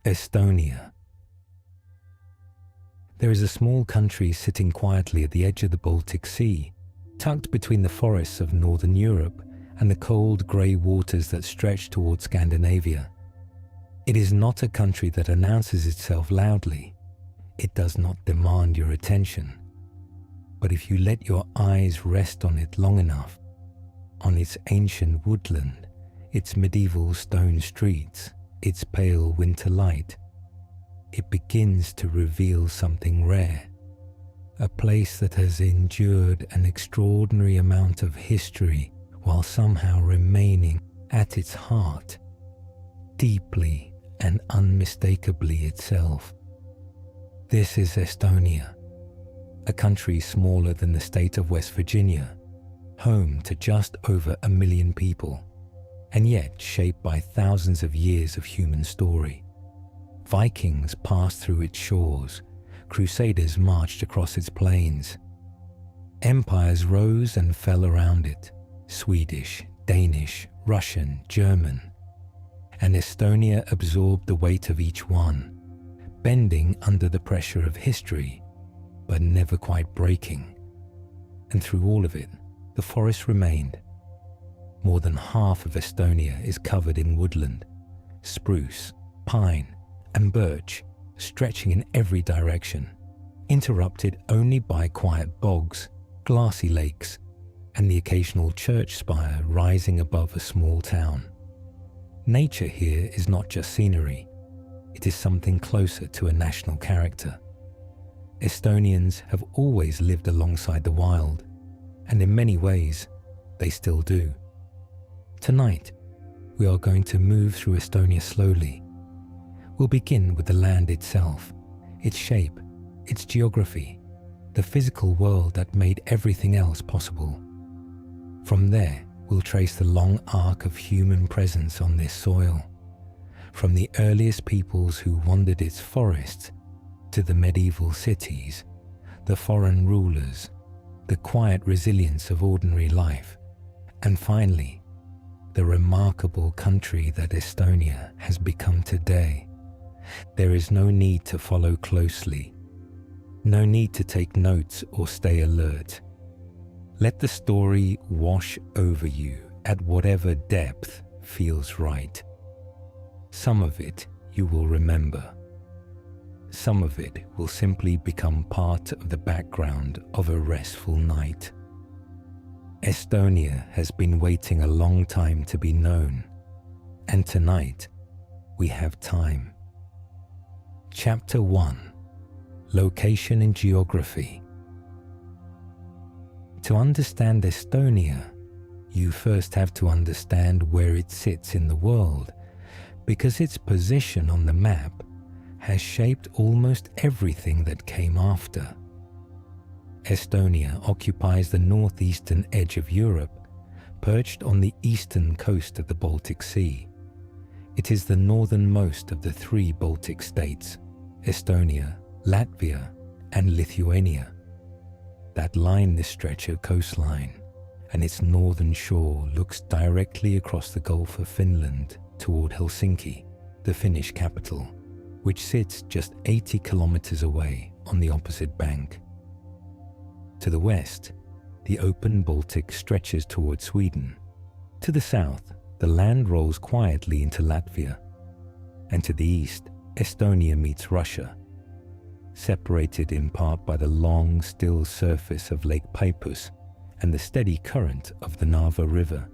Estonia. There is a small country sitting quietly at the edge of the Baltic Sea, tucked between the forests of northern Europe and the cold grey waters that stretch towards Scandinavia. It is not a country that announces itself loudly. It does not demand your attention. But if you let your eyes rest on it long enough, on its ancient woodland, its medieval stone streets, its pale winter light, it begins to reveal something rare, a place that has endured an extraordinary amount of history while somehow remaining at its heart, deeply and unmistakably itself. This is Estonia, a country smaller than the state of West Virginia, home to just over 1 million people, and yet shaped by thousands of years of human story. Vikings passed through its shores, crusaders marched across its plains. Empires rose and fell around it, Swedish, Danish, Russian, German, and Estonia absorbed the weight of each one, bending under the pressure of history, but never quite breaking. And through all of it, the forest remained. More than half of Estonia is covered in woodland, spruce, pine, and birch stretching in every direction, interrupted only by quiet bogs, glassy lakes, and the occasional church spire rising above a small town. Nature here is not just scenery, it is something closer to a national character. Estonians have always lived alongside the wild, and in many ways, they still do. Tonight, we are going to move through Estonia slowly. We'll begin with the land itself, its shape, its geography, the physical world that made everything else possible. From there, we'll trace the long arc of human presence on this soil, from the earliest peoples who wandered its forests to the medieval cities, the foreign rulers, the quiet resilience of ordinary life, and finally, the remarkable country that Estonia has become today. There is no need to follow closely, no need to take notes or stay alert. Let the story wash over you at whatever depth feels right. Some of it you will remember. Some of it will simply become part of the background of a restful night. Estonia has been waiting a long time to be known, and tonight we have time. Chapter 1: Location and Geography. To understand Estonia, you first have to understand where it sits in the world, because its position on the map has shaped almost everything that came after. Estonia occupies the northeastern edge of Europe, perched on the eastern coast of the Baltic Sea. It is the northernmost of the 3 Baltic states, Estonia, Latvia, and Lithuania, that line this stretch of coastline, and its northern shore looks directly across the Gulf of Finland toward Helsinki, the Finnish capital, which sits just 80 kilometers away on the opposite bank. To the west, the open Baltic stretches toward Sweden. To the south, the land rolls quietly into Latvia. And to the east, Estonia meets Russia, separated in part by the long, still surface of Lake Peipus and the steady current of the Narva River.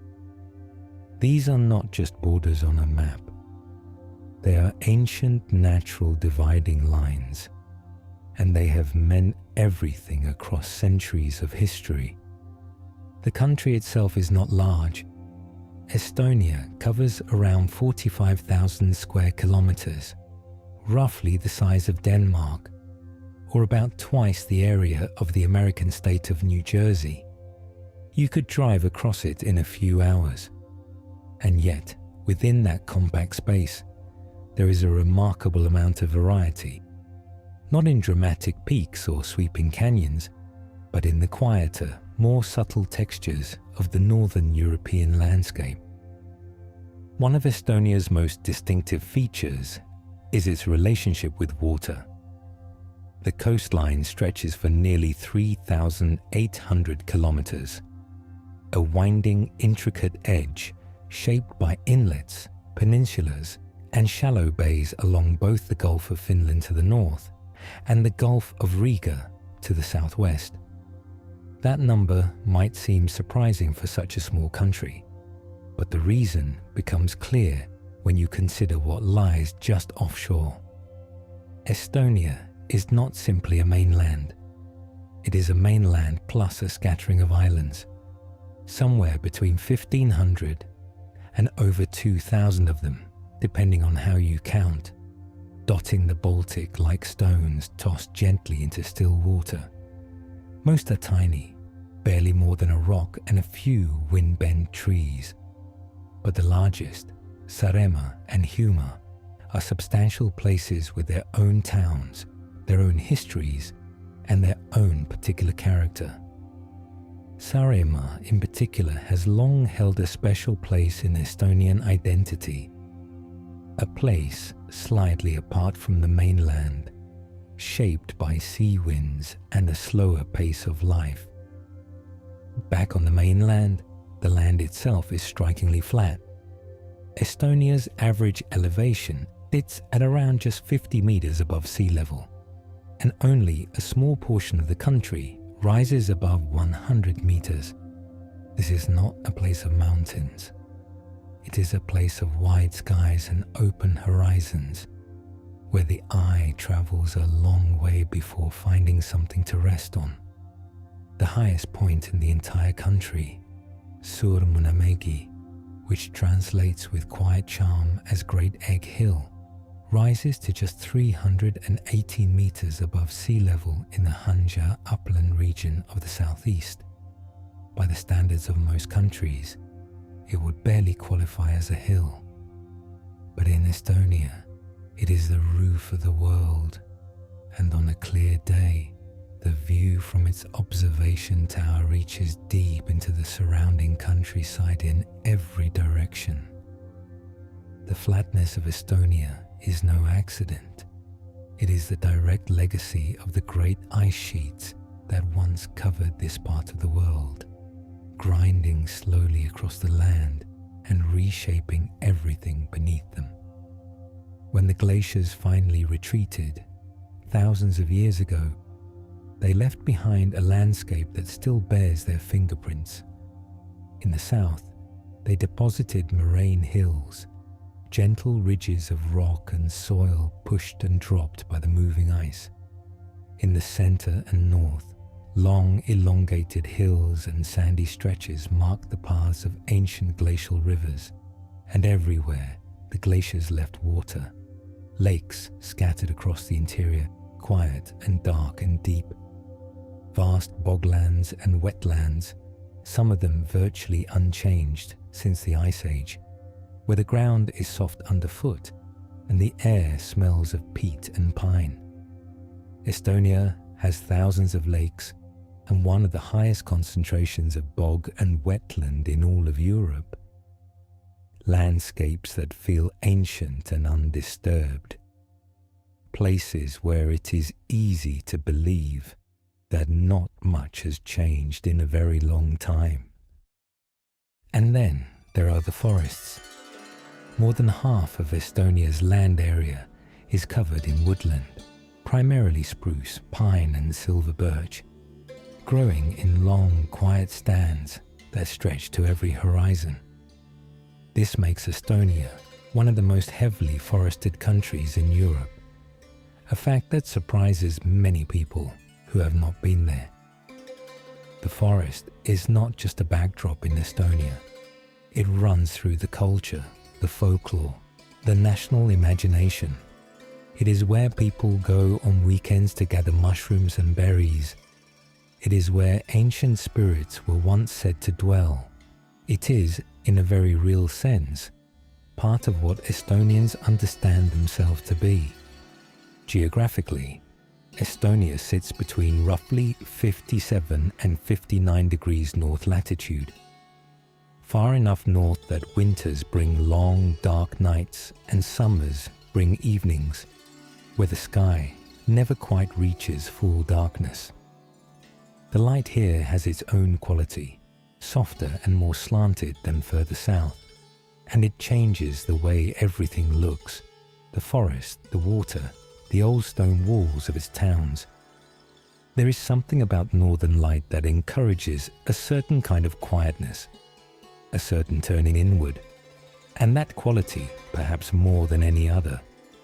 These are not just borders on a map. They are ancient natural dividing lines, and they have meant everything across centuries of history. The country itself is not large. Estonia covers around 45,000 square kilometers, roughly the size of Denmark, or about twice the area of the American state of New Jersey. You could drive across it in a few hours. And yet, within that compact space, there is a remarkable amount of variety, not in dramatic peaks or sweeping canyons, but in the quieter, more subtle textures of the northern European landscape. One of Estonia's most distinctive features is its relationship with water. The coastline stretches for nearly 3,800 kilometers, a winding, intricate edge shaped by inlets, peninsulas, and shallow bays along both the Gulf of Finland to the north and the Gulf of Riga to the southwest. That number might seem surprising for such a small country, but the reason becomes clear when you consider what lies just offshore. Estonia is not simply a mainland. It is a mainland plus a scattering of islands, somewhere between 1,500 and over 2,000 of them, depending on how you count, dotting the Baltic like stones tossed gently into still water. Most are tiny, barely more than a rock and a few wind-bent trees. But the largest, Saaremaa and Hiiumaa, are substantial places with their own towns, their own histories, and their own particular character. Saaremaa in particular has long held a special place in Estonian identity, a place slightly apart from the mainland, shaped by sea winds and a slower pace of life. Back on the mainland, the land itself is strikingly flat. Estonia's average elevation sits at around just 50 meters above sea level, and only a small portion of the country rises above 100 meters. This is not a place of mountains. It is a place of wide skies and open horizons, where the eye travels a long way before finding something to rest on. The highest point in the entire country, Suurmunamägi, which translates with quiet charm as Great Egg Hill, rises to just 318 meters above sea level in the Hanseatic upland region of the southeast. By the standards of most countries, it would barely qualify as a hill. But in Estonia, it is the roof of the world, and on a clear day, the view from its observation tower reaches deep into the surrounding countryside in every direction. The flatness of Estonia is no accident. It is the direct legacy of the great ice sheets that once covered this part of the world, grinding slowly across the land and reshaping everything beneath them. When the glaciers finally retreated, thousands of years ago, they left behind a landscape that still bears their fingerprints. In the south, they deposited moraine hills, gentle ridges of rock and soil pushed and dropped by the moving ice. In the center and north, long elongated hills and sandy stretches marked the paths of ancient glacial rivers, and everywhere the glaciers left water, lakes scattered across the interior, quiet and dark and deep. Vast boglands and wetlands, some of them virtually unchanged since the Ice Age, where the ground is soft underfoot and the air smells of peat and pine. Estonia has thousands of lakes and one of the highest concentrations of bog and wetland in all of Europe. Landscapes that feel ancient and undisturbed. Places where it is easy to believe that not much has changed in a very long time. And then there are the forests. More than half of Estonia's land area is covered in woodland, primarily spruce, pine and silver birch, growing in long, quiet stands that stretch to every horizon. This makes Estonia one of the most heavily forested countries in Europe, a fact that surprises many people who have not been there. The forest is not just a backdrop in Estonia. It runs through the culture, the folklore, the national imagination. It is where people go on weekends to gather mushrooms and berries. It is where ancient spirits were once said to dwell. It is, in a very real sense, part of what Estonians understand themselves to be. Geographically, Estonia sits between roughly 57 and 59 degrees north latitude, far enough north that winters bring long, dark nights and summers spring evenings, where the sky never quite reaches full darkness. The light here has its own quality, softer and more slanted than further south, and it changes the way everything looks: the forest, the water, the old stone walls of its towns. There is something about northern light that encourages a certain kind of quietness, a certain turning inward, and that quality, perhaps more than any other,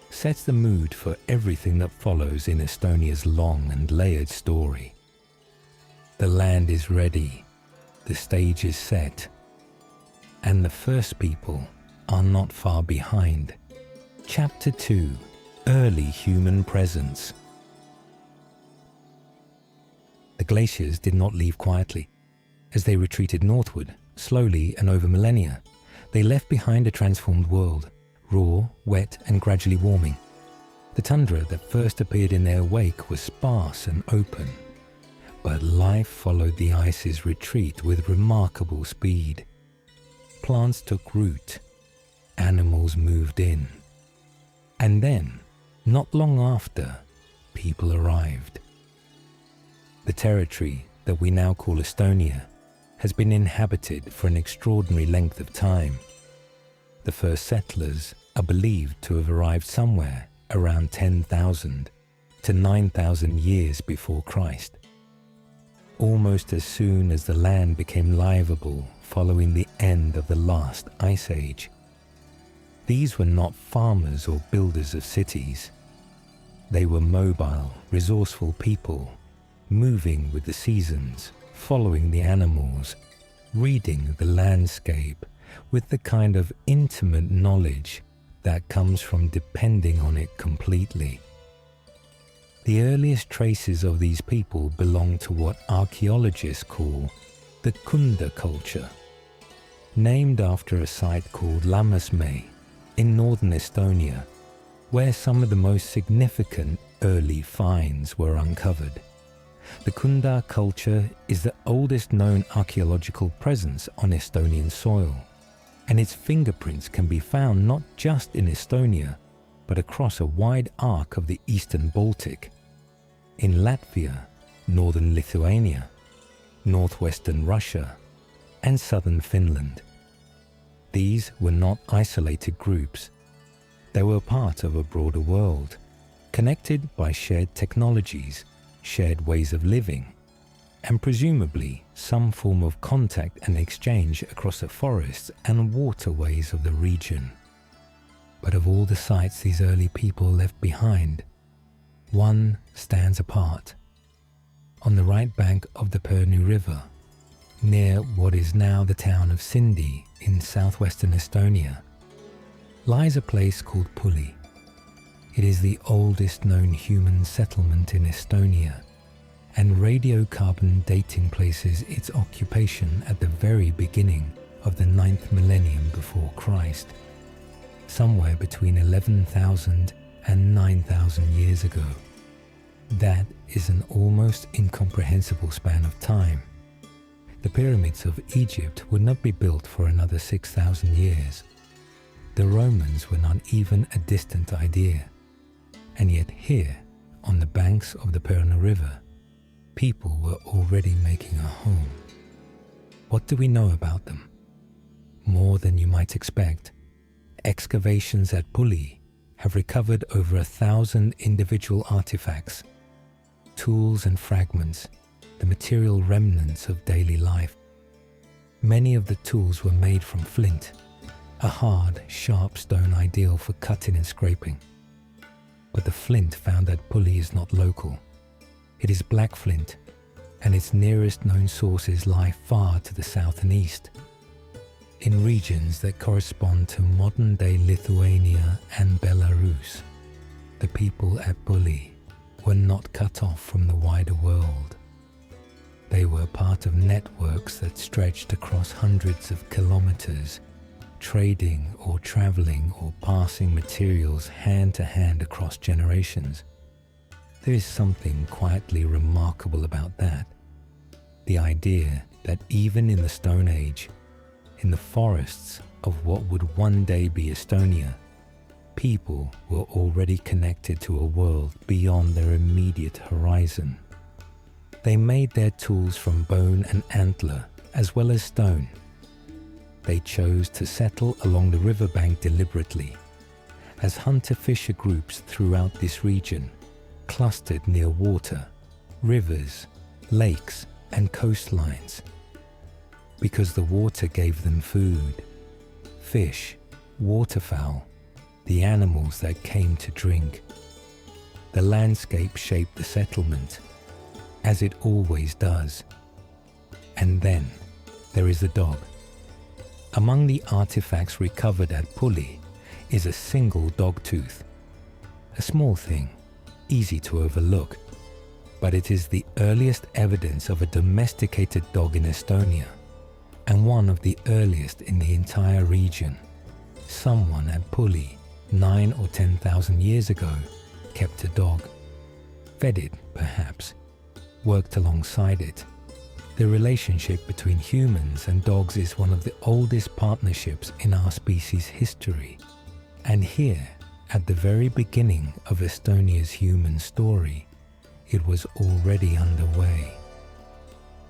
sets the mood for everything that follows in Estonia's long and layered story. The land is ready, the stage is set, and the first people are not far behind. Chapter 2: Early Human Presence. The glaciers did not leave quietly. As they retreated northward, slowly and over millennia, they left behind a transformed world, raw, wet, and gradually warming. The tundra that first appeared in their wake was sparse and open, but life followed the ice's retreat with remarkable speed. Plants took root, animals moved in, and then, not long after, people arrived. The territory that we now call Estonia has been inhabited for an extraordinary length of time. The first settlers are believed to have arrived somewhere around 10,000 to 9,000 years before Christ, almost as soon as the land became livable following the end of the last ice age. These were not farmers or builders of cities. They were mobile, resourceful people, moving with the seasons, following the animals, reading the landscape with the kind of intimate knowledge that comes from depending on it completely. The earliest traces of these people belong to what archaeologists call the Kunda culture, named after a site called Lammasmäe in northern Estonia, where some of the most significant early finds were uncovered. The Kunda culture is the oldest known archaeological presence on Estonian soil, and its fingerprints can be found not just in Estonia, but across a wide arc of the eastern Baltic, in Latvia, northern Lithuania, northwestern Russia, and southern Finland. These were not isolated groups. They were part of a broader world, connected by shared technologies, shared ways of living, and presumably some form of contact and exchange across the forests and waterways of the region. But of all the sites these early people left behind, one stands apart. On the right bank of the Pärnu River, near what is now the town of Sindi in southwestern Estonia, lies a place called Pulli. It is the oldest known human settlement in Estonia, and radiocarbon dating places its occupation at the very beginning of the 9th millennium before Christ, somewhere between 11,000 and 9,000 years ago. That is an almost incomprehensible span of time. The pyramids of Egypt would not be built for another 6,000 years. The Romans were not even a distant idea. And yet here, on the banks of the Pärnu River, people were already making a home. What do we know about them? More than you might expect. Excavations at Pulli have recovered over 1,000 individual artifacts, tools and fragments, the material remnants of daily life. Many of the tools were made from flint, a hard, sharp stone ideal for cutting and scraping. But the flint found at Pulli is not local. It is black flint, and its nearest known sources lie far to the south and east, in regions that correspond to modern-day Lithuania and Belarus. The people at Pulli were not cut off from the wider world. They were part of networks that stretched across hundreds of kilometers, trading or traveling or passing materials hand to hand across generations. There is something quietly remarkable about that. The idea that even in the Stone Age, in the forests of what would one day be Estonia, people were already connected to a world beyond their immediate horizon. They made their tools from bone and antler, as well as stone. They chose to settle along the riverbank deliberately, as hunter-fisher groups throughout this region clustered near water, rivers, lakes, and coastlines, because the water gave them food, fish, waterfowl, the animals that came to drink. The landscape shaped the settlement, as it always does. And then there is the dog. Among the artifacts recovered at Pulli is a single dog tooth. A small thing, easy to overlook, but it is the earliest evidence of a domesticated dog in Estonia, and one of the earliest in the entire region. Someone at Pulli, 9 or 10,000 years ago, kept a dog. Fed it, perhaps, worked alongside it. The relationship between humans and dogs is one of the oldest partnerships in our species' history. And here, at the very beginning of Estonia's human story, it was already underway.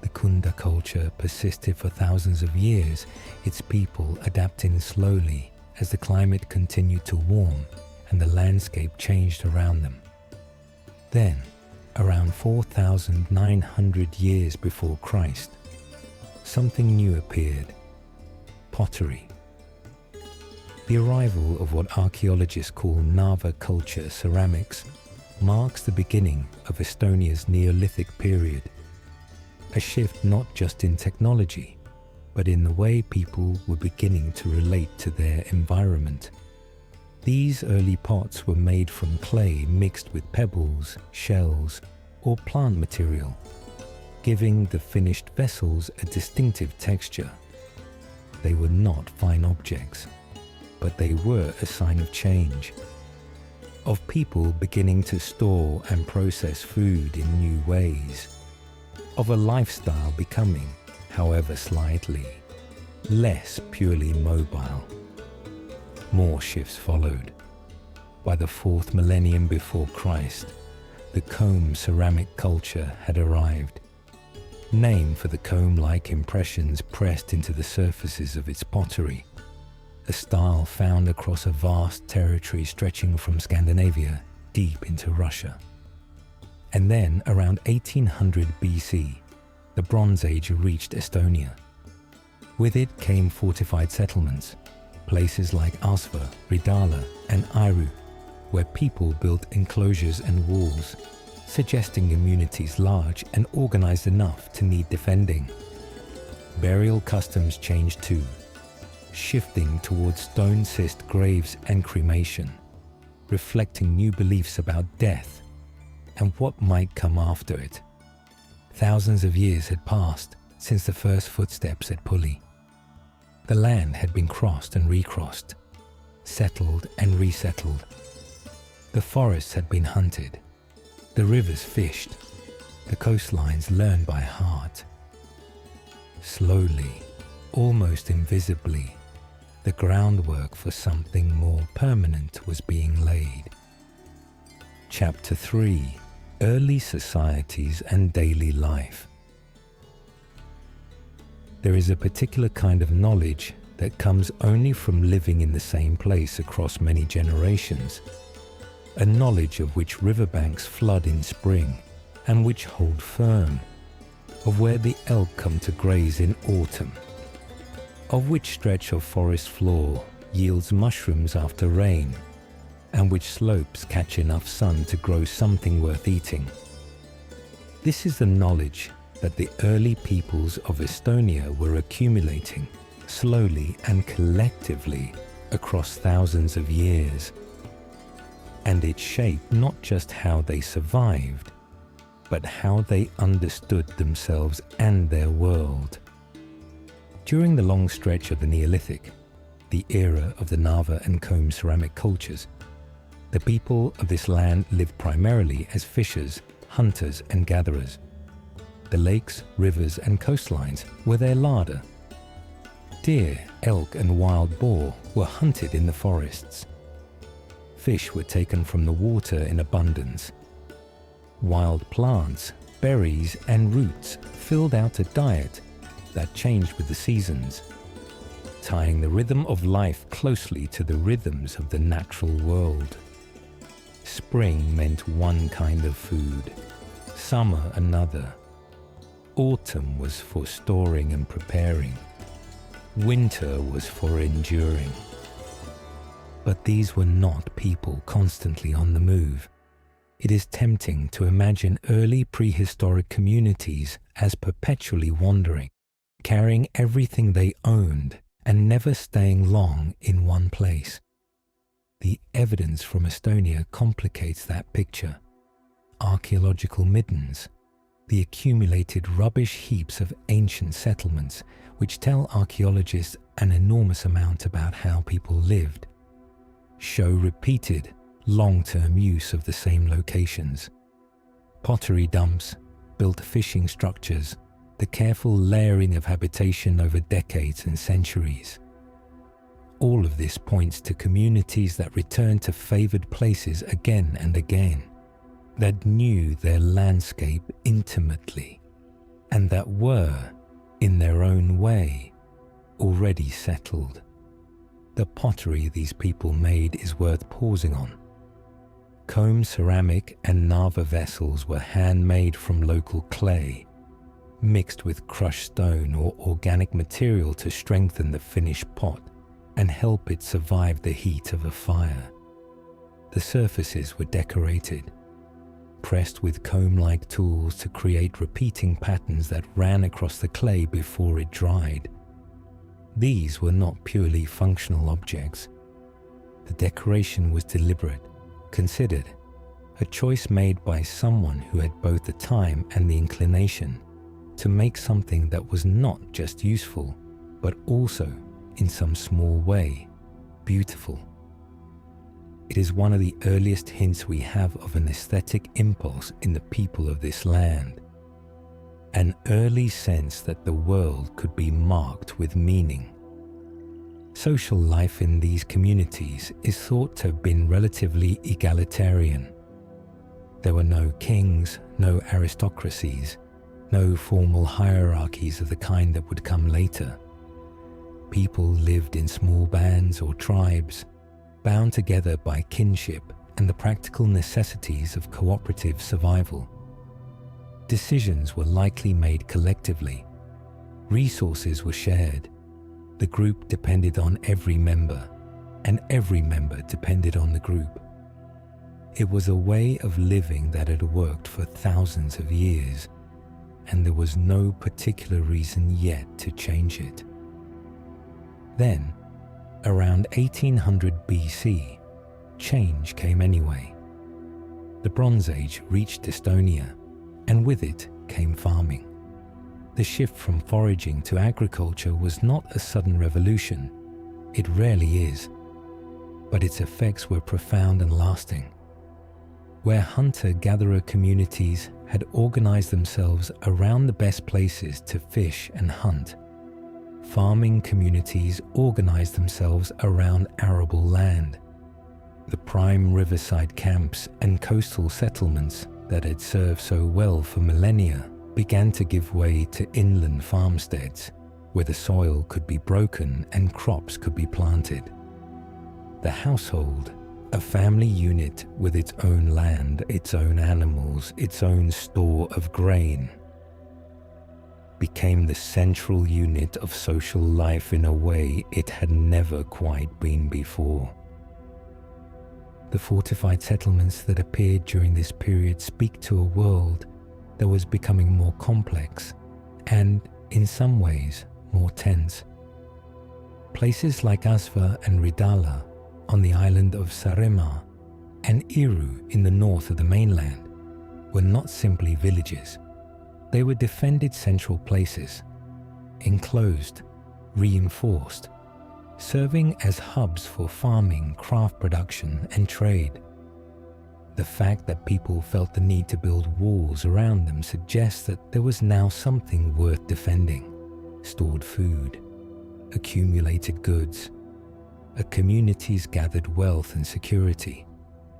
The Kunda culture persisted for thousands of years, its people adapting slowly as the climate continued to warm and the landscape changed around them. Then, around 4,900 years before Christ, something new appeared: pottery. The arrival of what archaeologists call Narva culture ceramics marks the beginning of Estonia's Neolithic period, a shift not just in technology, but in the way people were beginning to relate to their environment. These early pots were made from clay mixed with pebbles, shells, or plant material, giving the finished vessels a distinctive texture. They were not fine objects, but they were a sign of change, of people beginning to store and process food in new ways, of a lifestyle becoming, however slightly, less purely mobile. More shifts followed. By the 4th millennium before Christ, the comb ceramic culture had arrived, named for the comb-like impressions pressed into the surfaces of its pottery, a style found across a vast territory stretching from Scandinavia deep into Russia. And then, around 1800 BC, the Bronze Age reached Estonia. With it came fortified settlements, places like Asva, Ridala, and Airu, where people built enclosures and walls, suggesting communities large and organized enough to need defending. Burial customs changed too, shifting towards stone-cist graves and cremation, reflecting new beliefs about death and what might come after it. Thousands of years had passed since the first footsteps at Pulli. The land had been crossed and recrossed, settled and resettled. The forests had been hunted, the rivers fished, the coastlines learned by heart. Slowly, almost invisibly, the groundwork for something more permanent was being laid. Chapter 3: Early Societies and Daily Life. There is a particular kind of knowledge that comes only from living in the same place across many generations, a knowledge of which riverbanks flood in spring and which hold firm, of where the elk come to graze in autumn, of which stretch of forest floor yields mushrooms after rain, and which slopes catch enough sun to grow something worth eating. This is the knowledge that the early peoples of Estonia were accumulating slowly and collectively across thousands of years. And it shaped not just how they survived, but how they understood themselves and their world. During the long stretch of the Neolithic, the era of the Narva and comb ceramic cultures, the people of this land lived primarily as fishers, hunters, and gatherers. The lakes, rivers, and coastlines were their larder. Deer, elk, and wild boar were hunted in the forests. Fish were taken from the water in abundance. Wild plants, berries, and roots filled out a diet that changed with the seasons, tying the rhythm of life closely to the rhythms of the natural world. Spring meant one kind of food, summer another. Autumn was for storing and preparing. Winter was for enduring. But these were not people constantly on the move. It is tempting to imagine early prehistoric communities as perpetually wandering, carrying everything they owned and never staying long in one place. The evidence from Estonia complicates that picture. Archaeological middens, the accumulated rubbish heaps of ancient settlements which tell archaeologists an enormous amount about how people lived, show repeated, long-term use of the same locations. Pottery dumps, built fishing structures, the careful layering of habitation over decades and centuries. All of this points to communities that returned to favored places again and again, that knew their landscape intimately, and that were, in their own way, already settled. The pottery these people made is worth pausing on. Comb ceramic and Narva vessels were handmade from local clay, mixed with crushed stone or organic material to strengthen the finished pot and help it survive the heat of a fire. The surfaces were decorated, pressed with comb-like tools to create repeating patterns that ran across the clay before it dried. These were not purely functional objects. The decoration was deliberate, considered, a choice made by someone who had both the time and the inclination to make something that was not just useful, but also, in some small way, beautiful. It is one of the earliest hints we have of an aesthetic impulse in the people of this land. An early sense that the world could be marked with meaning. Social life in these communities is thought to have been relatively egalitarian. There were no kings, no aristocracies, no formal hierarchies of the kind that would come later. People lived in small bands or tribes, bound together by kinship and the practical necessities of cooperative survival. Decisions were likely made collectively. Resources were shared. The group depended on every member, and every member depended on the group. It was a way of living that had worked for thousands of years, and there was no particular reason yet to change it. Then, around 1800 BC, change came anyway. The Bronze Age reached Estonia, and with it came farming. The shift from foraging to agriculture was not a sudden revolution. It rarely is. But its effects were profound and lasting. Where hunter-gatherer communities had organized themselves around the best places to fish and hunt, farming communities organized themselves around arable land. The prime riverside camps and coastal settlements that had served so well for millennia began to give way to inland farmsteads, where the soil could be broken and crops could be planted. The household, a family unit with its own land, its own animals, its own store of grain, became the central unit of social life in a way it had never quite been before. The fortified settlements that appeared during this period speak to a world that was becoming more complex and, in some ways, more tense. Places like Asva and Ridala on the island of Saaremaa and Iru in the north of the mainland were not simply villages. They were defended central places, enclosed, reinforced, serving as hubs for farming, craft production, and trade. The fact that people felt the need to build walls around them suggests that there was now something worth defending: stored food, accumulated goods, a community's gathered wealth and security.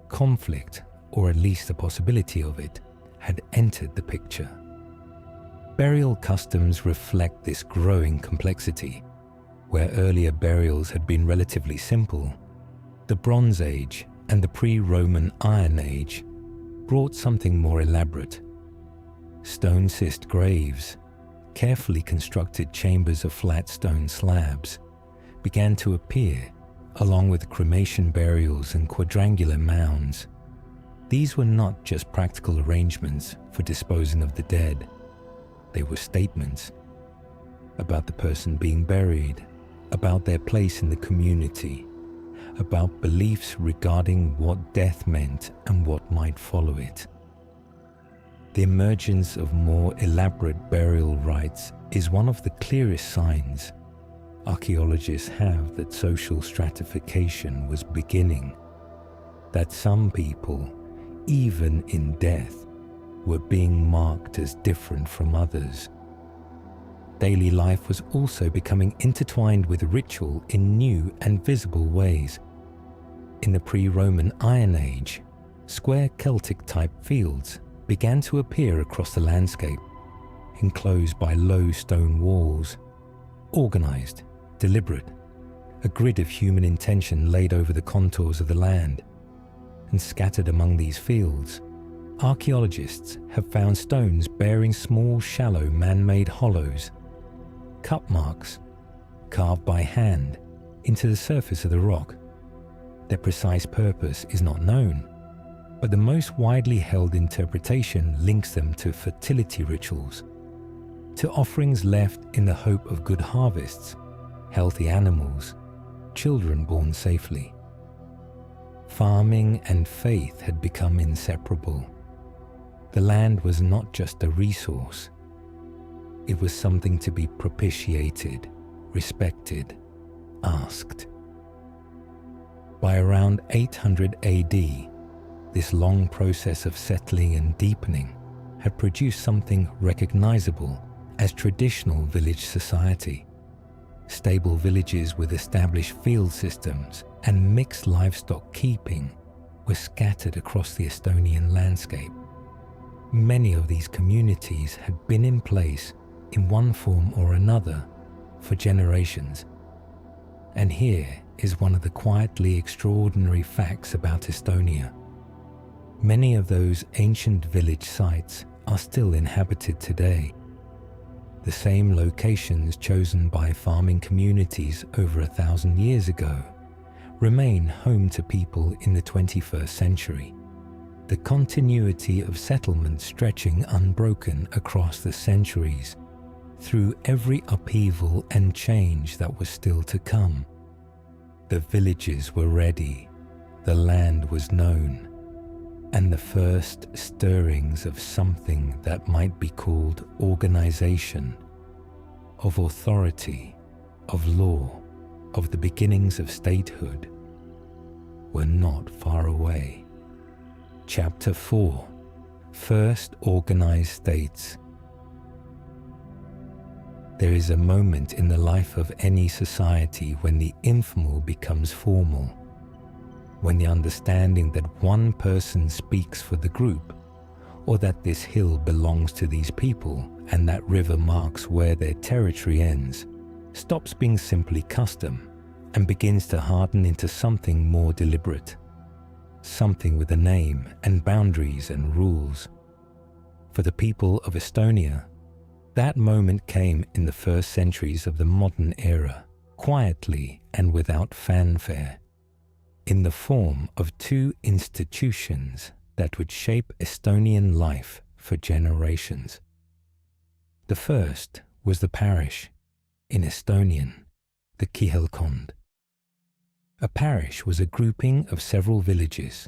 Conflict, or at least the possibility of it, had entered the picture. Burial customs reflect this growing complexity. Where earlier burials had been relatively simple, the Bronze Age and the pre-Roman Iron Age brought something more elaborate. Stone-cist graves, carefully constructed chambers of flat stone slabs, began to appear, along with cremation burials and quadrangular mounds. These were not just practical arrangements for disposing of the dead. They were statements about the person being buried, about their place in the community, about beliefs regarding what death meant and what might follow it. The emergence of more elaborate burial rites is one of the clearest signs archaeologists have that social stratification was beginning, that some people, even in death, were being marked as different from others. Daily life was also becoming intertwined with ritual in new and visible ways. In the pre-Roman Iron Age, square Celtic-type fields began to appear across the landscape, enclosed by low stone walls, organized, deliberate, a grid of human intention laid over the contours of the land. And scattered among these fields, archaeologists have found stones bearing small, shallow, man-made hollows, cup marks, carved by hand into the surface of the rock. Their precise purpose is not known, but the most widely held interpretation links them to fertility rituals, to offerings left in the hope of good harvests, healthy animals, children born safely. Farming and faith had become inseparable. The land was not just a resource. It was something to be propitiated, respected, asked. By around 800 AD, this long process of settling and deepening had produced something recognizable as traditional village society. Stable villages with established field systems and mixed livestock keeping were scattered across the Estonian landscape. Many of these communities had been in place in one form or another for generations. And here is one of the quietly extraordinary facts about Estonia. Many of those ancient village sites are still inhabited today. The same locations chosen by farming communities over 1,000 years ago remain home to people in the 21st century. The continuity of settlement stretching unbroken across the centuries, through every upheaval and change that was still to come. The villages were ready, the land was known, and the first stirrings of something that might be called organization, of authority, of law, of the beginnings of statehood, were not far away. Chapter 4: First Organized States. There is a moment in the life of any society when the informal becomes formal, when the understanding that one person speaks for the group, or that this hill belongs to these people and that river marks where their territory ends, stops being simply custom and begins to harden into something more deliberate, something with a name and boundaries and rules. For the people of Estonia, that moment came in the first centuries of the modern era, quietly and without fanfare, in the form of two institutions that would shape Estonian life for generations. The first was the parish, in Estonian, the kihelkond. A parish was a grouping of several villages,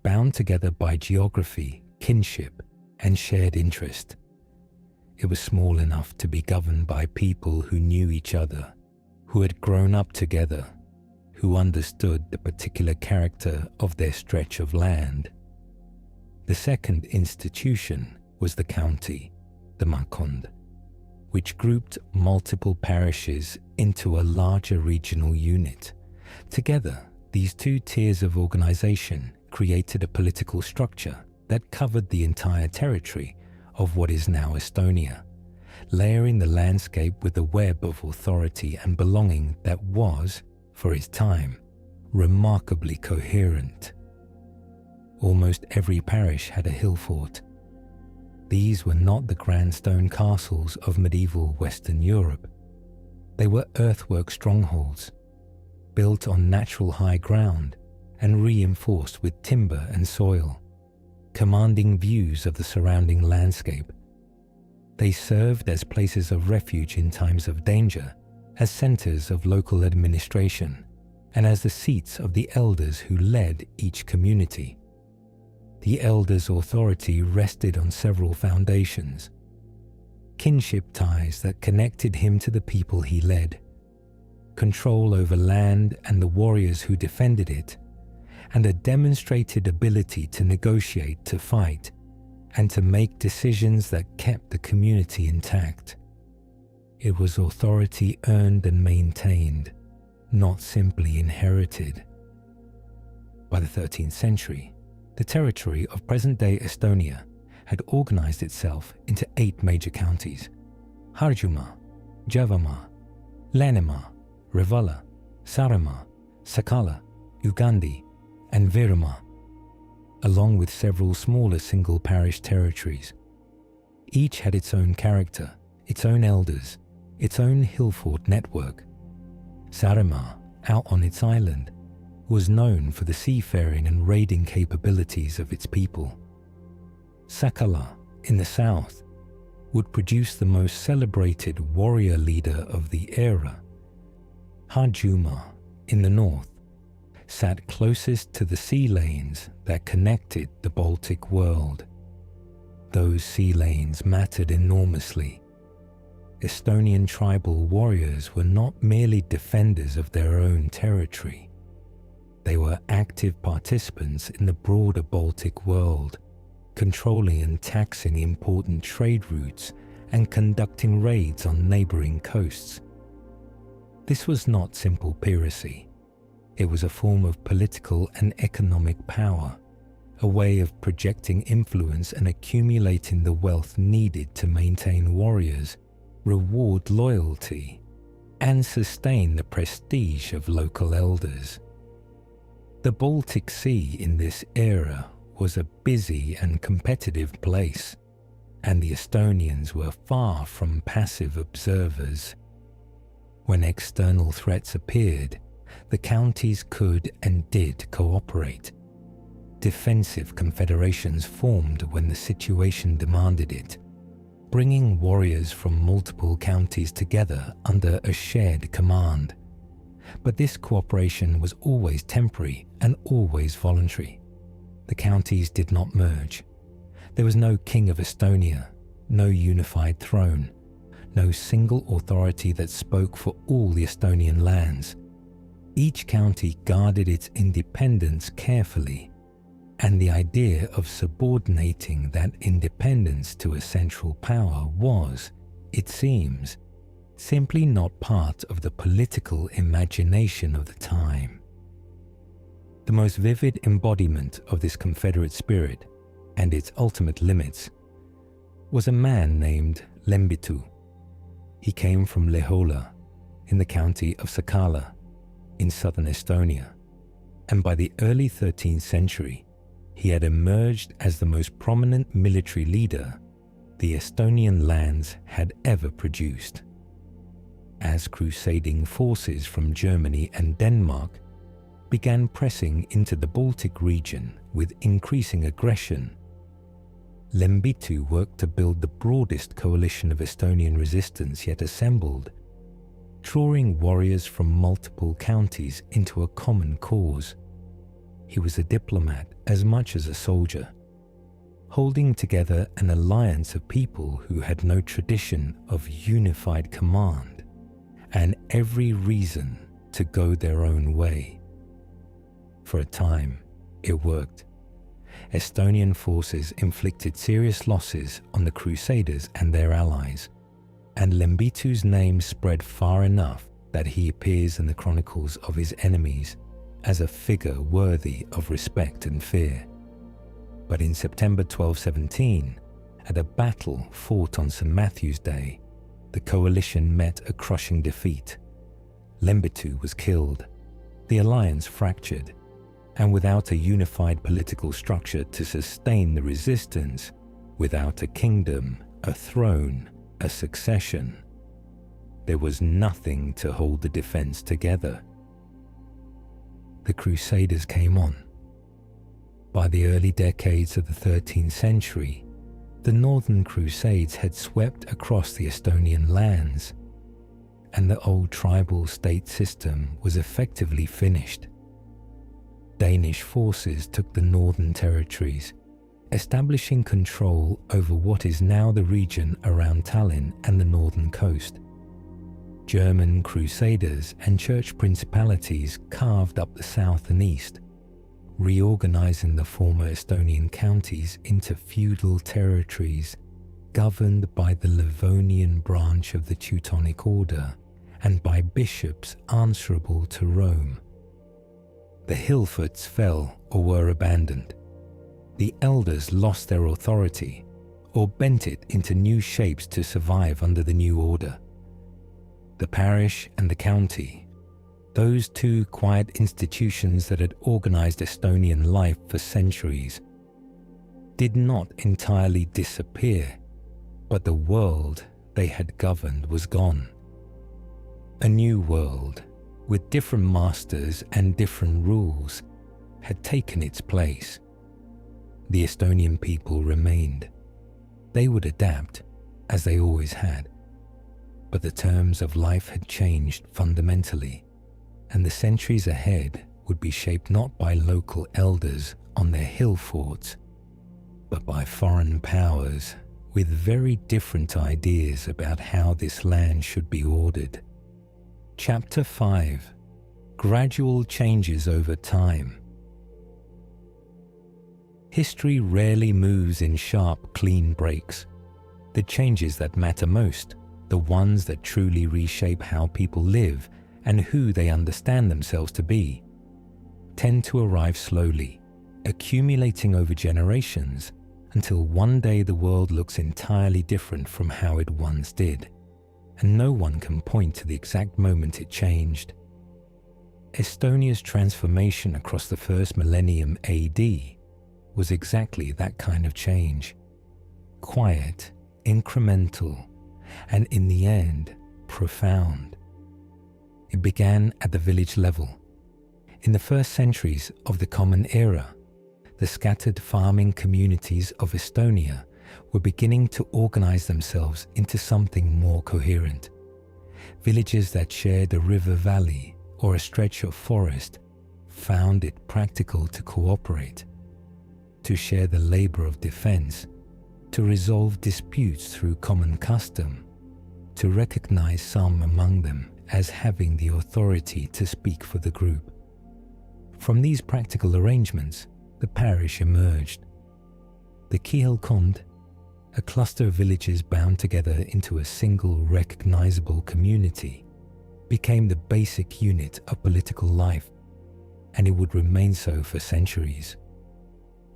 bound together by geography, kinship, and shared interest. It was small enough to be governed by people who knew each other, who had grown up together, who understood the particular character of their stretch of land. The second institution was the county, the makond, which grouped multiple parishes into a larger regional unit, Together, these two tiers of organization created a political structure that covered the entire territory of what is now Estonia, layering the landscape with a web of authority and belonging that was, for its time, remarkably coherent. Almost every parish had a hill fort. These were not the grand stone castles of medieval Western Europe. They were earthwork strongholds, built on natural high ground and reinforced with timber and soil, commanding views of the surrounding landscape. They served as places of refuge in times of danger, as centers of local administration, and as the seats of the elders who led each community. The elder's authority rested on several foundations: kinship ties that connected him to the people he led, control over land and the warriors who defended it, and a demonstrated ability to negotiate, to fight, and to make decisions that kept the community intact. It was authority earned and maintained, not simply inherited. By the 13th century, the territory of present-day Estonia had organized itself into 8 major counties: Harjumaa, Jõgemaa, Läänemaa, Revala, Saaremaa, Sakala, Ugandi, and Virumaa, along with several smaller single parish territories. Each had its own character, its own elders, its own hill fort network. Saaremaa, out on its island, was known for the seafaring and raiding capabilities of its people. Sakala, in the south, would produce the most celebrated warrior leader of the era. Harjumaa, in the north, sat closest to the sea lanes that connected the Baltic world. Those sea lanes mattered enormously. Estonian tribal warriors were not merely defenders of their own territory. They were active participants in the broader Baltic world, controlling and taxing important trade routes and conducting raids on neighboring coasts. This was not simple piracy. It was a form of political and economic power, a way of projecting influence and accumulating the wealth needed to maintain warriors, reward loyalty, and sustain the prestige of local elders. The Baltic Sea in this era was a busy and competitive place, and the Estonians were far from passive observers. When external threats appeared, the counties could and did cooperate. Defensive confederations formed when the situation demanded it, bringing warriors from multiple counties together under a shared command. But this cooperation was always temporary and always voluntary. The counties did not merge. There was no king of Estonia, no unified throne, no single authority that spoke for all the Estonian lands. Each county guarded its independence carefully, and the idea of subordinating that independence to a central power was, it seems, simply not part of the political imagination of the time. The most vivid embodiment of this Confederate spirit and its ultimate limits was a man named Lembitu. He came from Lehola in the county of Sakala in southern Estonia, and by the early 13th century, he had emerged as the most prominent military leader the Estonian lands had ever produced. As crusading forces from Germany and Denmark began pressing into the Baltic region with increasing aggression, Lembitu worked to build the broadest coalition of Estonian resistance yet assembled, drawing warriors from multiple counties into a common cause. He was a diplomat as much as a soldier, holding together an alliance of people who had no tradition of unified command and every reason to go their own way. For a time, it worked. Estonian forces inflicted serious losses on the Crusaders and their allies, and Lembitu's name spread far enough that he appears in the chronicles of his enemies as a figure worthy of respect and fear. But in September 1217, at a battle fought on St. Matthew's Day, the coalition met a crushing defeat. Lembitu was killed, the alliance fractured, and without a unified political structure to sustain the resistance, without a kingdom, a throne, a succession, there was nothing to hold the defense together. The Crusaders came on. By the early decades of the 13th century, the Northern Crusades had swept across the Estonian lands, and the old tribal state system was effectively finished. Danish forces took the northern territories, establishing control over what is now the region around Tallinn and the northern coast. German crusaders and church principalities carved up the south and east, reorganizing the former Estonian counties into feudal territories governed by the Livonian branch of the Teutonic Order and by bishops answerable to Rome. The hillforts fell or were abandoned. The elders lost their authority or bent it into new shapes to survive under the new order. The parish and the county, those two quiet institutions that had organized Estonian life for centuries, did not entirely disappear, but the world they had governed was gone. A new world, with different masters and different rules, had taken its place. The Estonian people remained. They would adapt, as they always had. But the terms of life had changed fundamentally, and the centuries ahead would be shaped not by local elders on their hill forts, but by foreign powers with very different ideas about how this land should be ordered. Chapter 5: Gradual Changes Over Time. History rarely moves in sharp, clean breaks. The changes that matter most, the ones that truly reshape how people live and who they understand themselves to be, tend to arrive slowly, accumulating over generations until one day the world looks entirely different from how it once did, and no one can point to the exact moment it changed. Estonia's transformation across the first millennium AD was exactly that kind of change. Quiet, incremental, and in the end, profound. It began at the village level. In the first centuries of the Common Era, the scattered farming communities of Estonia were beginning to organize themselves into something more coherent. Villages that shared a river valley or a stretch of forest found it practical to cooperate, to share the labor of defense, to resolve disputes through common custom, to recognize some among them as having the authority to speak for the group. From these practical arrangements, the parish emerged. The Kihelkond, a cluster of villages bound together into a single recognizable community, became the basic unit of political life, and it would remain so for centuries.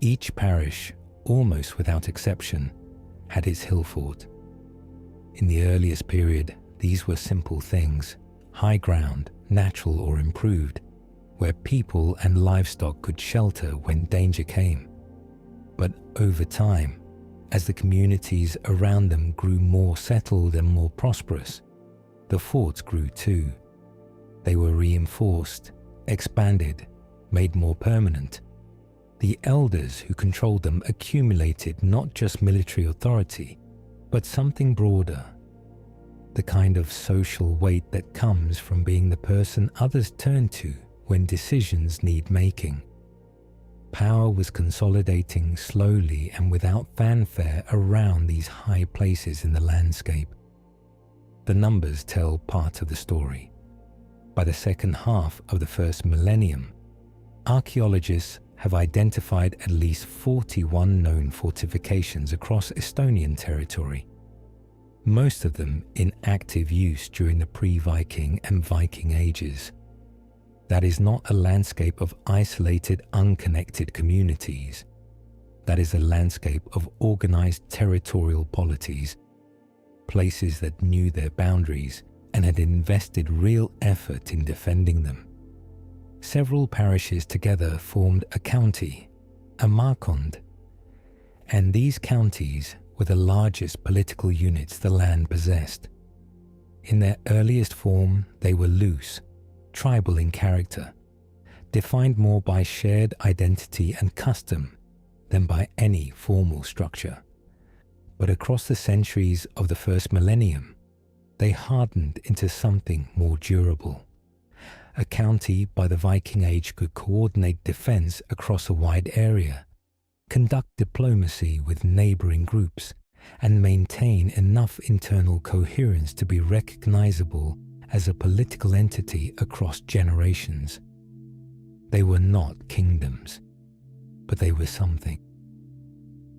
Each parish, almost without exception, had its hill fort. In the earliest period, these were simple things, high ground, natural or improved, where people and livestock could shelter when danger came. But over time, as the communities around them grew more settled and more prosperous, the forts grew too. They were reinforced, expanded, made more permanent. The elders who controlled them accumulated not just military authority, but something broader, the kind of social weight that comes from being the person others turn to when decisions need making. Power was consolidating slowly and without fanfare around these high places in the landscape. The numbers tell part of the story. By the second half of the first millennium, archaeologists have identified at least 41 known fortifications across Estonian territory. most of them in active use during the pre-Viking and Viking ages. That is not a landscape of isolated, unconnected communities. That is a landscape of organized territorial polities, places that knew their boundaries and had invested real effort in defending them. Several parishes together formed a county, a markond, and these counties were the largest political units the land possessed. In their earliest form, they were loose, tribal in character, defined more by shared identity and custom than by any formal structure. But across the centuries of the first millennium, they hardened into something more durable. A county by the Viking Age could coordinate defense across a wide area, conduct diplomacy with neighboring groups, and maintain enough internal coherence to be recognizable as a political entity across generations. They were not kingdoms, but they were something.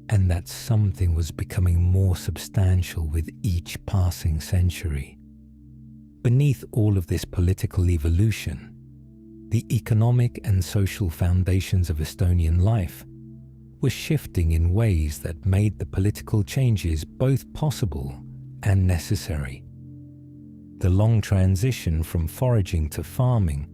And that something was becoming more substantial with each passing century. Beneath all of this political evolution, the economic and social foundations of Estonian life were shifting in ways that made the political changes both possible and necessary. The long transition from foraging to farming,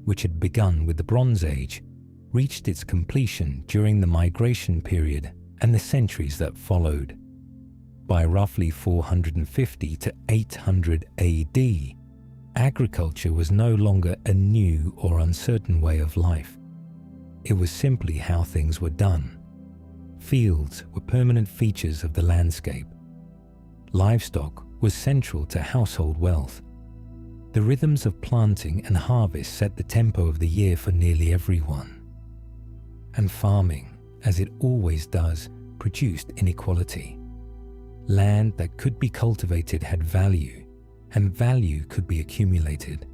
which had begun with the Bronze Age, reached its completion during the migration period and the centuries that followed. By roughly 450 to 800 AD, agriculture was no longer a new or uncertain way of life. It was simply how things were done. Fields were permanent features of the landscape. Livestock was central to household wealth. The rhythms of planting and harvest set the tempo of the year for nearly everyone. And farming, as it always does, produced inequality. Land that could be cultivated had value, and value could be accumulated.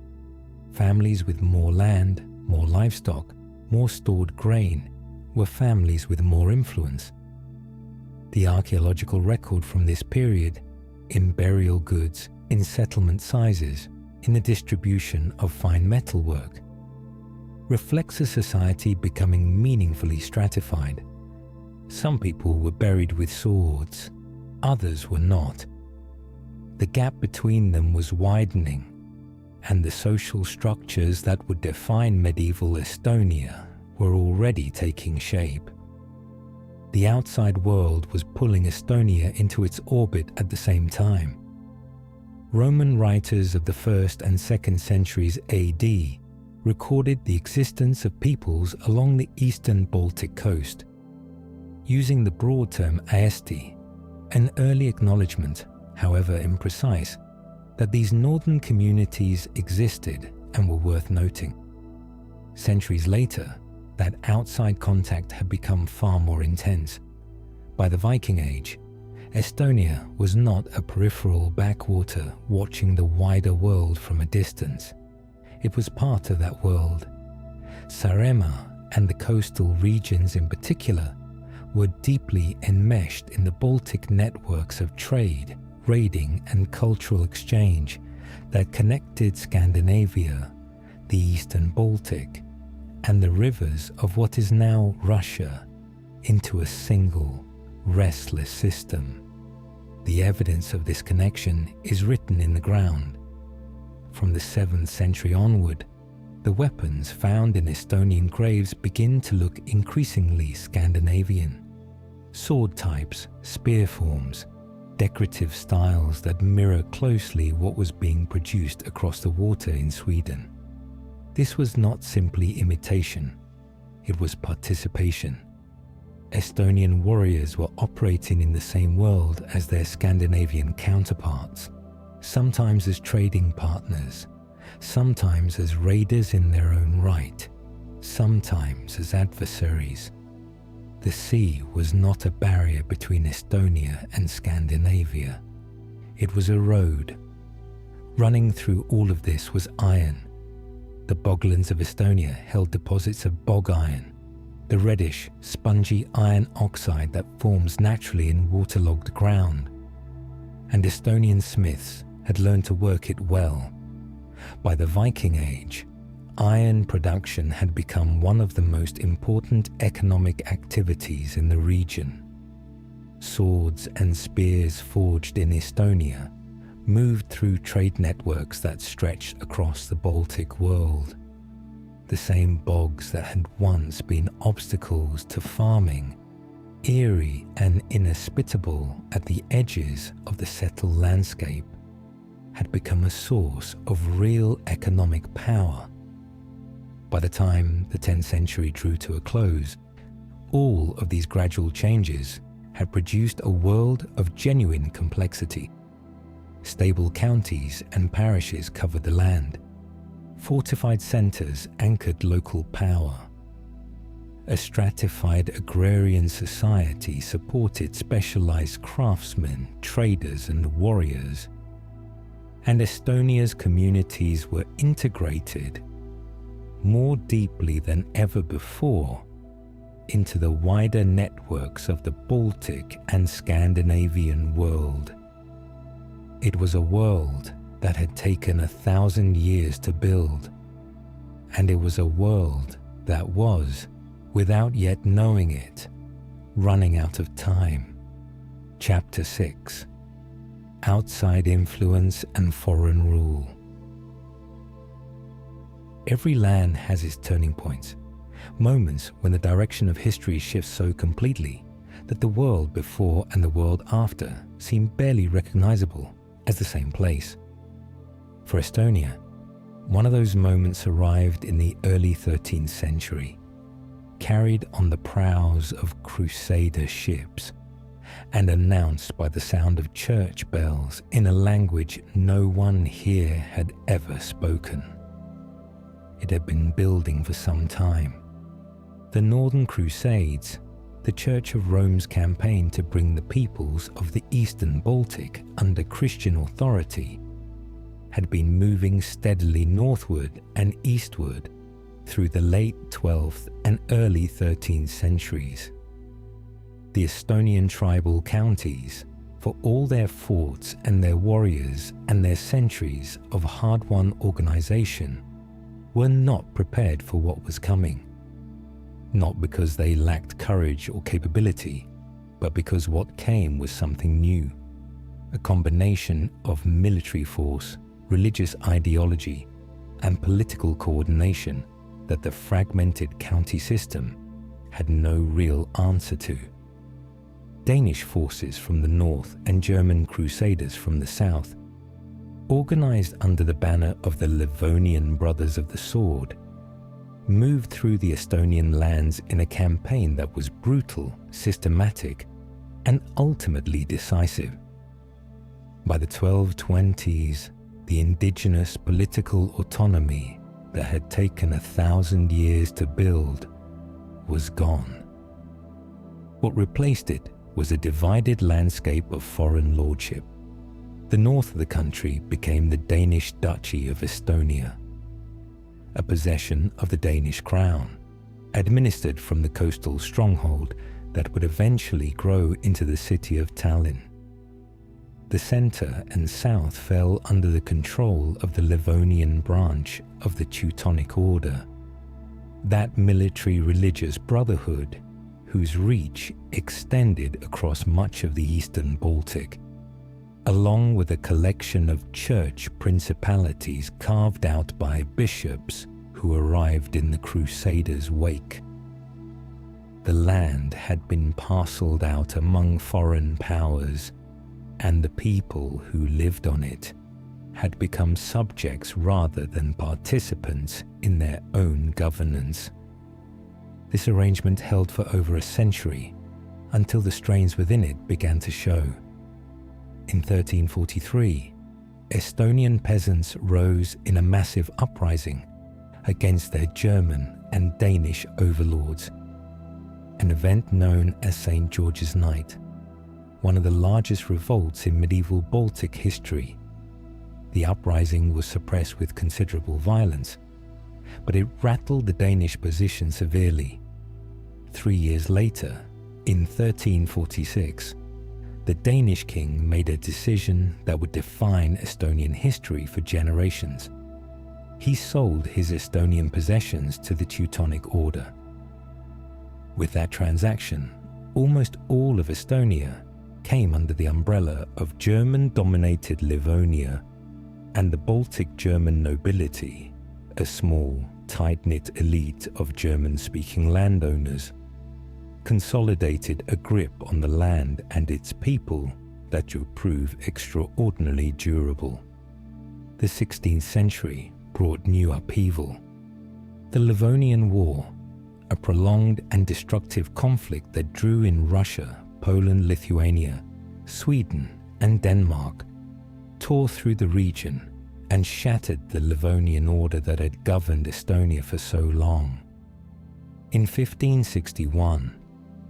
Families with more land, more livestock, more stored grain were families with more influence. The archaeological record from this period, in burial goods, in settlement sizes, in the distribution of fine metalwork, reflects a society becoming meaningfully stratified. Some people were buried with swords, others were not. The gap between them was widening, and the social structures that would define medieval Estonia were already taking shape. The outside world was pulling Estonia into its orbit at the same time. Roman writers of the 1st and 2nd centuries AD recorded the existence of peoples along the eastern Baltic coast. Using the broad term aesti, an early acknowledgement, however imprecise, that these northern communities existed and were worth noting. Centuries later, that outside contact had become far more intense. By the Viking Age, Estonia was not a peripheral backwater watching the wider world from a distance. It was part of that world. Saaremaa and the coastal regions in particular were deeply enmeshed in the Baltic networks of trade, raiding, and cultural exchange that connected Scandinavia, the Eastern Baltic, and the rivers of what is now Russia into a single, restless system. The evidence of this connection is written in the ground. From the 7th century onward, the weapons found in Estonian graves begin to look increasingly Scandinavian. Sword types, spear forms, decorative styles that mirror closely what was being produced across the water in Sweden. This was not simply imitation, it was participation. Estonian warriors were operating in the same world as their Scandinavian counterparts, sometimes as trading partners, sometimes as raiders in their own right, sometimes as adversaries. The sea was not a barrier between Estonia and Scandinavia. It was a road. Running through all of this was iron. The boglands of Estonia held deposits of bog iron, the reddish, spongy iron oxide that forms naturally in waterlogged ground. and Estonian smiths had learned to work it well. By the Viking Age, iron production had become one of the most important economic activities in the region. Swords and spears forged in Estonia moved through trade networks that stretched across the Baltic world. The same bogs that had once been obstacles to farming, eerie and inhospitable at the edges of the settled landscape, had become a source of real economic power. By the time the 10th century drew to a close, all of these gradual changes had produced a world of genuine complexity. Stable counties and parishes covered the land. Fortified centres anchored local power. A stratified agrarian society supported specialised craftsmen, traders and warriors. And Estonia's communities were integrated more deeply than ever before into the wider networks of the Baltic and Scandinavian world. It was a world that had taken 1,000 years to build, and it was a world that was, without yet knowing it, running out of time. Chapter 6: Outside Influence and Foreign Rule. Every land has its turning points, moments when the direction of history shifts so completely that the world before and the world after seem barely recognizable as the same place. For Estonia, one of those moments arrived in the early 13th century, carried on the prows of crusader ships, and announced by the sound of church bells in a language no one here had ever spoken. It had been building for some time. The Northern Crusades, the Church of Rome's campaign to bring the peoples of the Eastern Baltic under Christian authority, had been moving steadily northward and eastward through the late 12th and early 13th centuries. The Estonian tribal counties, for all their forts and their warriors and their centuries of hard-won organization, were not prepared for what was coming. Not because they lacked courage or capability, but because what came was something new, a combination of military force, religious ideology, and political coordination that the fragmented county system had no real answer to. Danish forces from the north and German crusaders from the south, organized under the banner of the Livonian Brothers of the Sword, moved through the Estonian lands in a campaign that was brutal, systematic, and ultimately decisive. By the 1220s, the indigenous political autonomy that had taken 1,000 years to build was gone. What replaced it was a divided landscape of foreign lordship. The north of the country became the Danish Duchy of Estonia, a possession of the Danish crown, administered from the coastal stronghold that would eventually grow into the city of Tallinn. The centre and south fell under the control of the Livonian branch of the Teutonic Order, that military religious brotherhood whose reach extended across much of the eastern Baltic, along with a collection of church principalities carved out by bishops who arrived in the Crusaders' wake. The land had been parcelled out among foreign powers, and the people who lived on it had become subjects rather than participants in their own governance. This arrangement held for over a century, until the strains within it began to show. In 1343, Estonian peasants rose in a massive uprising against their German and Danish overlords, an event known as St. George's Night, one of the largest revolts in medieval Baltic history. The uprising was suppressed with considerable violence, but it rattled the Danish position severely. 3 years later, in 1346, the Danish king made a decision that would define Estonian history for generations. He sold his Estonian possessions to the Teutonic Order. With that transaction, almost all of Estonia came under the umbrella of German-dominated Livonia and the Baltic German nobility, a small, tight-knit elite of German-speaking landowners, consolidated a grip on the land and its people that would prove extraordinarily durable. The 16th century brought new upheaval. The Livonian War, a prolonged and destructive conflict that drew in Russia, Poland, Lithuania, Sweden, and Denmark, tore through the region and shattered the Livonian order that had governed Estonia for so long. In 1561,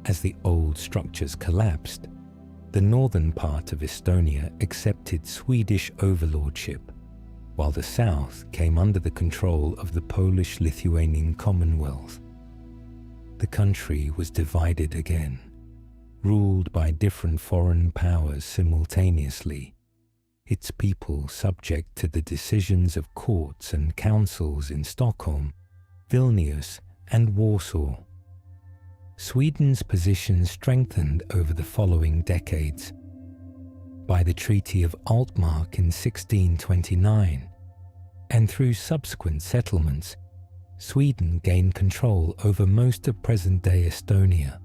as the old structures collapsed, the northern part of Estonia accepted Swedish overlordship, while the south came under the control of the Polish-Lithuanian Commonwealth. The country was divided again, ruled by different foreign powers simultaneously, its people subject to the decisions of courts and councils in Stockholm, Vilnius, and Warsaw. Sweden's position strengthened over the following decades. By the Treaty of Altmark in 1629, and through subsequent settlements, Sweden gained control over most of present-day Estonia,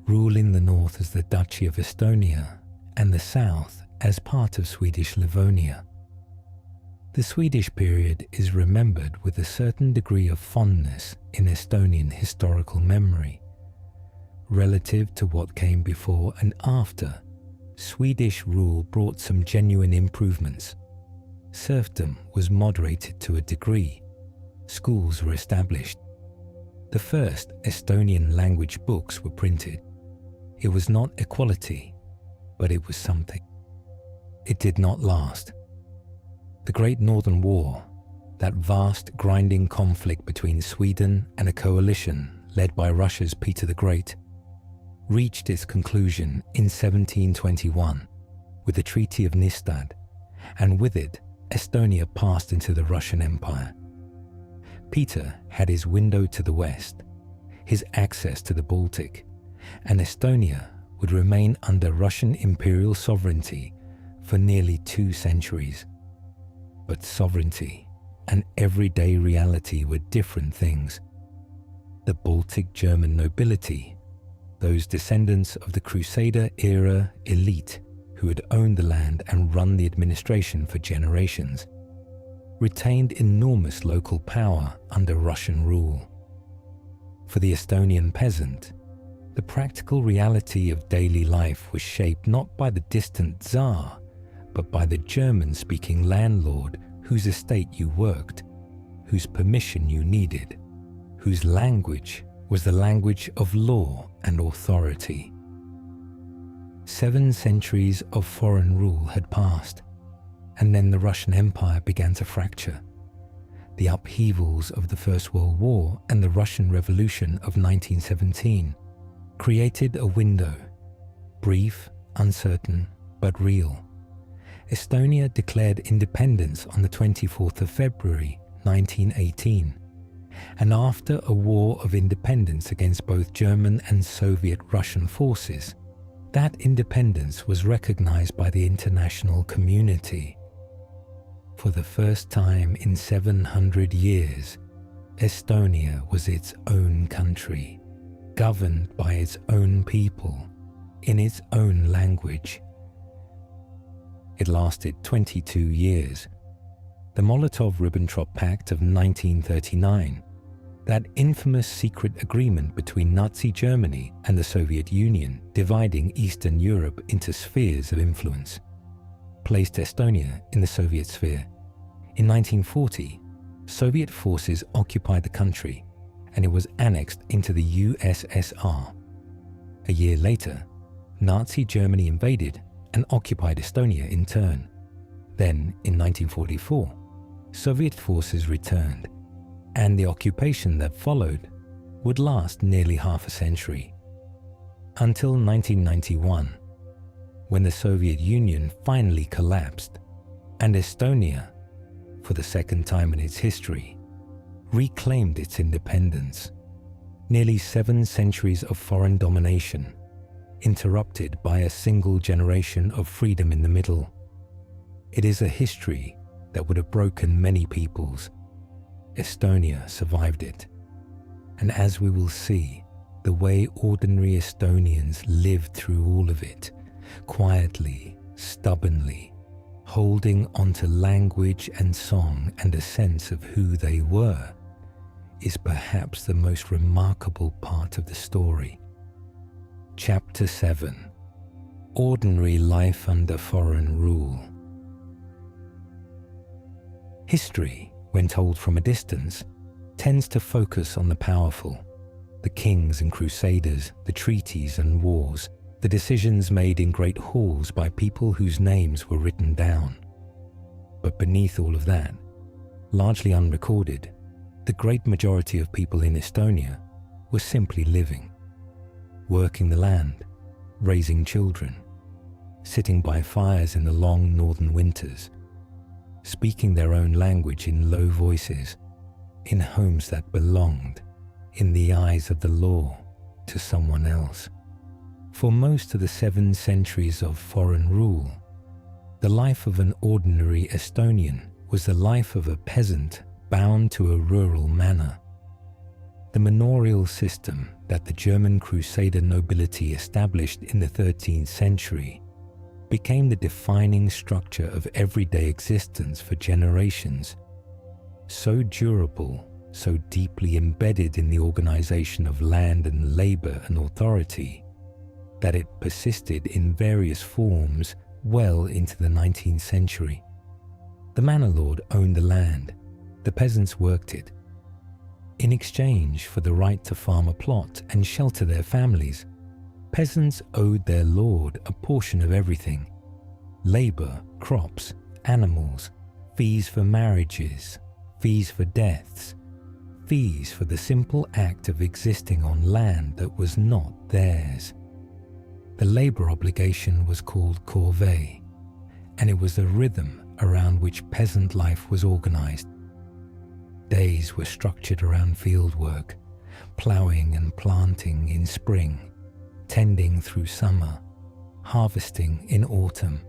ruling the north as the Duchy of Estonia and the south as part of Swedish Livonia. The Swedish period is remembered with a certain degree of fondness in Estonian historical memory. Relative to what came before and after, Swedish rule brought some genuine improvements. Serfdom was moderated to a degree. Schools were established. The first Estonian language books were printed. It was not equality, but it was something. It did not last. The Great Northern War, that vast grinding conflict between Sweden and a coalition led by Russia's Peter the Great, reached its conclusion in 1721 with the Treaty of Nystad, and with it, Estonia passed into the Russian Empire. Peter had his window to the west, his access to the Baltic, and Estonia would remain under Russian imperial sovereignty for nearly 2 centuries. But sovereignty and everyday reality were different things. The Baltic German nobility, those descendants of the Crusader-era elite who had owned the land and run the administration for generations, retained enormous local power under Russian rule. For the Estonian peasant, the practical reality of daily life was shaped not by the distant Tsar, but by the German-speaking landlord whose estate you worked, whose permission you needed, whose language was the language of law and authority. 7 centuries of foreign rule had passed, and then the Russian Empire began to fracture. The upheavals of the First World War and the Russian Revolution of 1917 created a window, brief, uncertain, but real. Estonia declared independence on the 24th of February 1918, and after a war of independence against both German and Soviet Russian forces, that independence was recognized by the international community. For the first time in 700 years, Estonia was its own country, governed by its own people, in its own language. It lasted 22 years. The Molotov-Ribbentrop Pact of 1939, that infamous secret agreement between Nazi Germany and the Soviet Union dividing Eastern Europe into spheres of influence, placed Estonia in the Soviet sphere. In 1940, Soviet forces occupied the country and it was annexed into the USSR. A year later, Nazi Germany invaded and occupied Estonia in turn. Then, in 1944, Soviet forces returned, and the occupation that followed would last nearly half a century. Until 1991, when the Soviet Union finally collapsed and Estonia, for the second time in its history, reclaimed its independence. Nearly 7 centuries of foreign domination, interrupted by a single generation of freedom in the middle. It is a history that would have broken many peoples. Estonia survived it. And as we will see, the way ordinary Estonians lived through all of it, quietly, stubbornly, holding onto language and song and a sense of who they were, is perhaps the most remarkable part of the story. Chapter 7: Ordinary Life Under Foreign Rule. History, when told from a distance, tends to focus on the powerful, the kings and crusaders, the treaties and wars, the decisions made in great halls by people whose names were written down. But beneath all of that, largely unrecorded, the great majority of people in Estonia were simply living, working the land, raising children, sitting by fires in the long northern winters, speaking their own language in low voices, in homes that belonged, in the eyes of the law, to someone else. For most of the 7 centuries of foreign rule, the life of an ordinary Estonian was the life of a peasant bound to a rural manor. The manorial system that the German Crusader nobility established in the 13th century became the defining structure of everyday existence for generations, so durable, so deeply embedded in the organization of land and labor and authority, that it persisted in various forms well into the 19th century. The manor lord owned the land, the peasants worked it. In exchange for the right to farm a plot and shelter their families, peasants owed their lord a portion of everything: labor, crops, animals, fees for marriages, fees for deaths, fees for the simple act of existing on land that was not theirs. The labor obligation was called corvée, and it was the rhythm around which peasant life was organized. Days were structured around field work, ploughing and planting in spring, tending through summer, harvesting in autumn,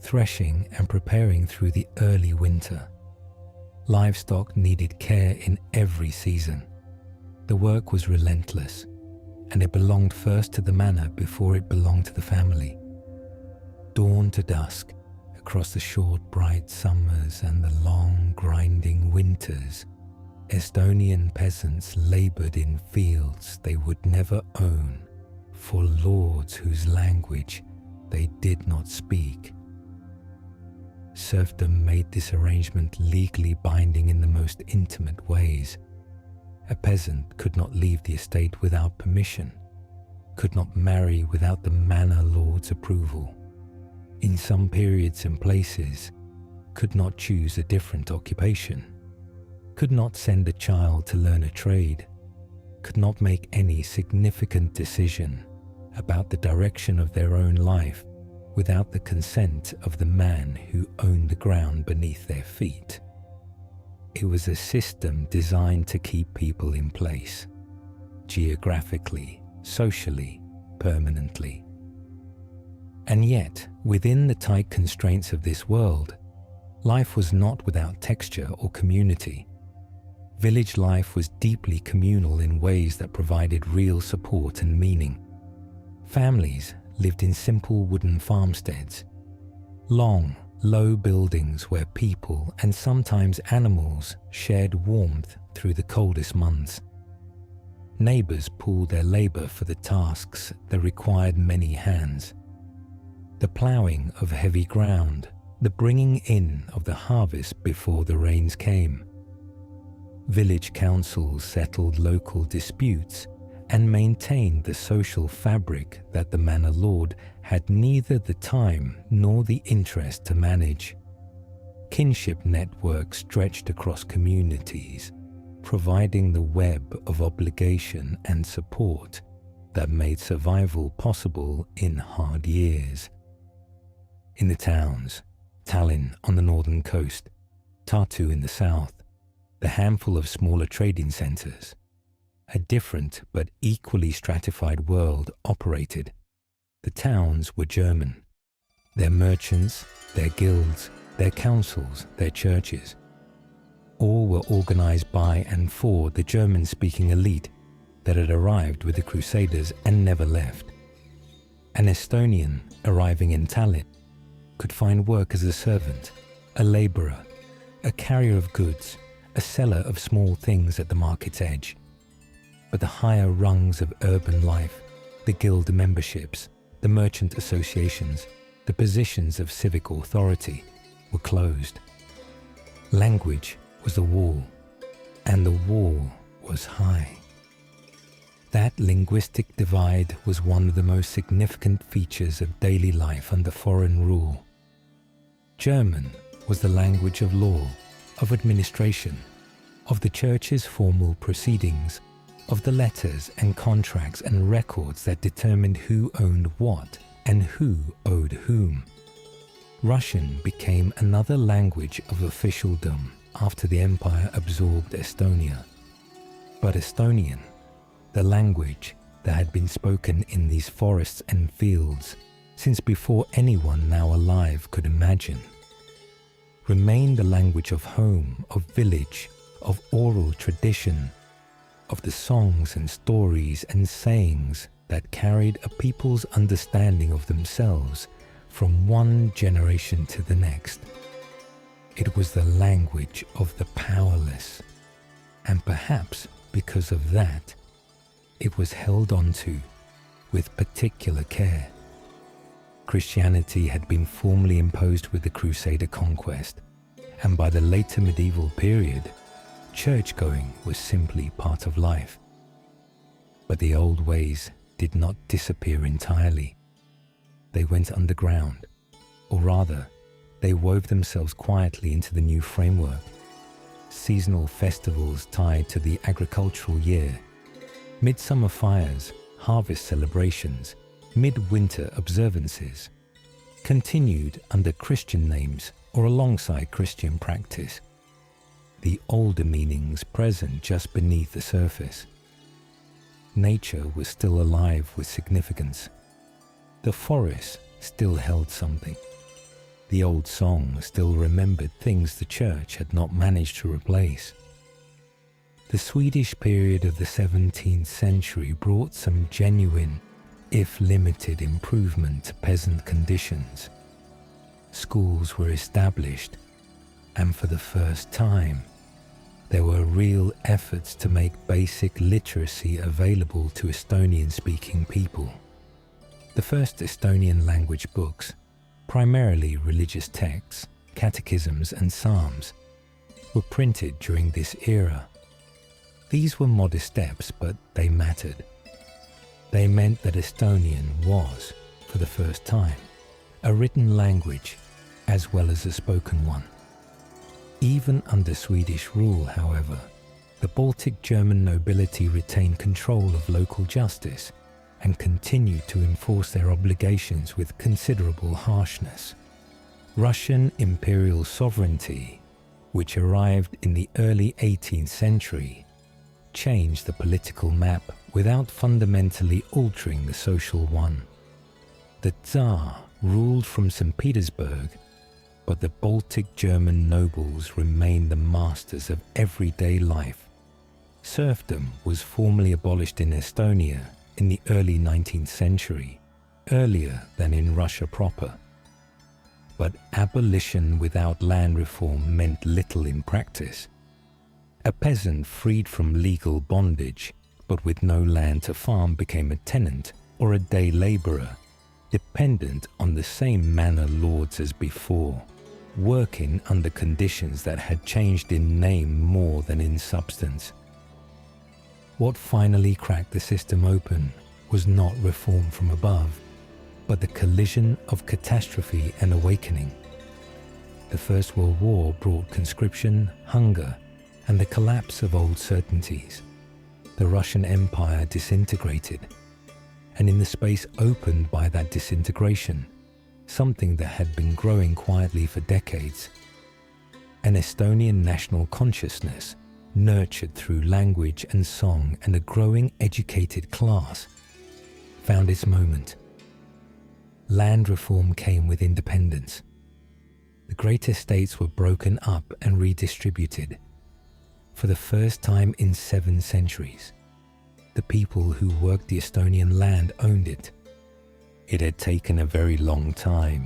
threshing and preparing through the early winter. Livestock needed care in every season. The work was relentless, and it belonged first to the manor before it belonged to the family. Dawn to dusk, across the short, bright summers and the long, grinding winters, Estonian peasants labored in fields they would never own for lords whose language they did not speak. Serfdom made this arrangement legally binding in the most intimate ways. A peasant could not leave the estate without permission, could not marry without the manor lord's approval. In some periods and places, could not choose a different occupation, could not send a child to learn a trade, could not make any significant decision about the direction of their own life without the consent of the man who owned the ground beneath their feet. It was a system designed to keep people in place, geographically, socially, permanently. And yet, within the tight constraints of this world, life was not without texture or community. Village life was deeply communal in ways that provided real support and meaning. Families lived in simple wooden farmsteads, long, low buildings where people and sometimes animals shared warmth through the coldest months. Neighbors pooled their labor for the tasks that required many hands. The ploughing of heavy ground, the bringing in of the harvest before the rains came. Village councils settled local disputes and maintained the social fabric that the manor lord had neither the time nor the interest to manage. Kinship networks stretched across communities, providing the web of obligation and support that made survival possible in hard years. In the towns, Tallinn on the northern coast, Tartu in the south, the handful of smaller trading centres, a different but equally stratified world operated. The towns were German. Their merchants, their guilds, their councils, their churches, all were organised by and for the German-speaking elite that had arrived with the Crusaders and never left. An Estonian arriving in Tallinn could find work as a servant, a labourer, a carrier of goods, a seller of small things at the market's edge. But the higher rungs of urban life, the guild memberships, the merchant associations, the positions of civic authority were closed. Language was the wall, and the wall was high. That linguistic divide was one of the most significant features of daily life under foreign rule. German was the language of law, of administration, of the church's formal proceedings, of the letters and contracts and records that determined who owned what and who owed whom. Russian became another language of officialdom after the empire absorbed Estonia. But Estonian, the language that had been spoken in these forests and fields since before anyone now alive could imagine, remained the language of home, of village, of oral tradition, of the songs and stories and sayings that carried a people's understanding of themselves from one generation to the next. It was the language of the powerless, and perhaps because of that, it was held onto with particular care. Christianity had been formally imposed with the Crusader conquest, and by the later medieval period, church-going was simply part of life. But the old ways did not disappear entirely. They went underground, or rather, they wove themselves quietly into the new framework. Seasonal festivals tied to the agricultural year, midsummer fires, harvest celebrations, midwinter observances, continued under Christian names or alongside Christian practice, the older meanings present just beneath the surface. Nature was still alive with significance. The forest still held something. The old song still remembered things the church had not managed to replace. The Swedish period of the 17th century brought some genuine, if limited, improvement to peasant conditions. Schools were established, and for the first time, there were real efforts to make basic literacy available to Estonian-speaking people. The first Estonian language books, primarily religious texts, catechisms and psalms, were printed during this era. These were modest steps, but they mattered. They meant that Estonian was, for the first time, a written language as well as a spoken one. Even under Swedish rule, however, the Baltic German nobility retained control of local justice and continued to enforce their obligations with considerable harshness. Russian imperial sovereignty, which arrived in the early 18th century, changed the political map without fundamentally altering the social one. The Tsar ruled from St. Petersburg, but the Baltic German nobles remained the masters of everyday life. Serfdom was formally abolished in Estonia in the early 19th century, earlier than in Russia proper. But abolition without land reform meant little in practice. A peasant freed from legal bondage, but with no land to farm, became a tenant or a day labourer, dependent on the same manor lords as before, working under conditions that had changed in name more than in substance. What finally cracked the system open was not reform from above, but the collision of catastrophe and awakening. The First World War brought conscription, hunger, and the collapse of old certainties. The Russian Empire disintegrated, and in the space opened by that disintegration, something that had been growing quietly for decades. An Estonian national consciousness, nurtured through language and song and a growing educated class, found its moment. Land reform came with independence. The great estates were broken up and redistributed. For the first time in 7 centuries, the people who worked the Estonian land owned it. It had taken a very long time,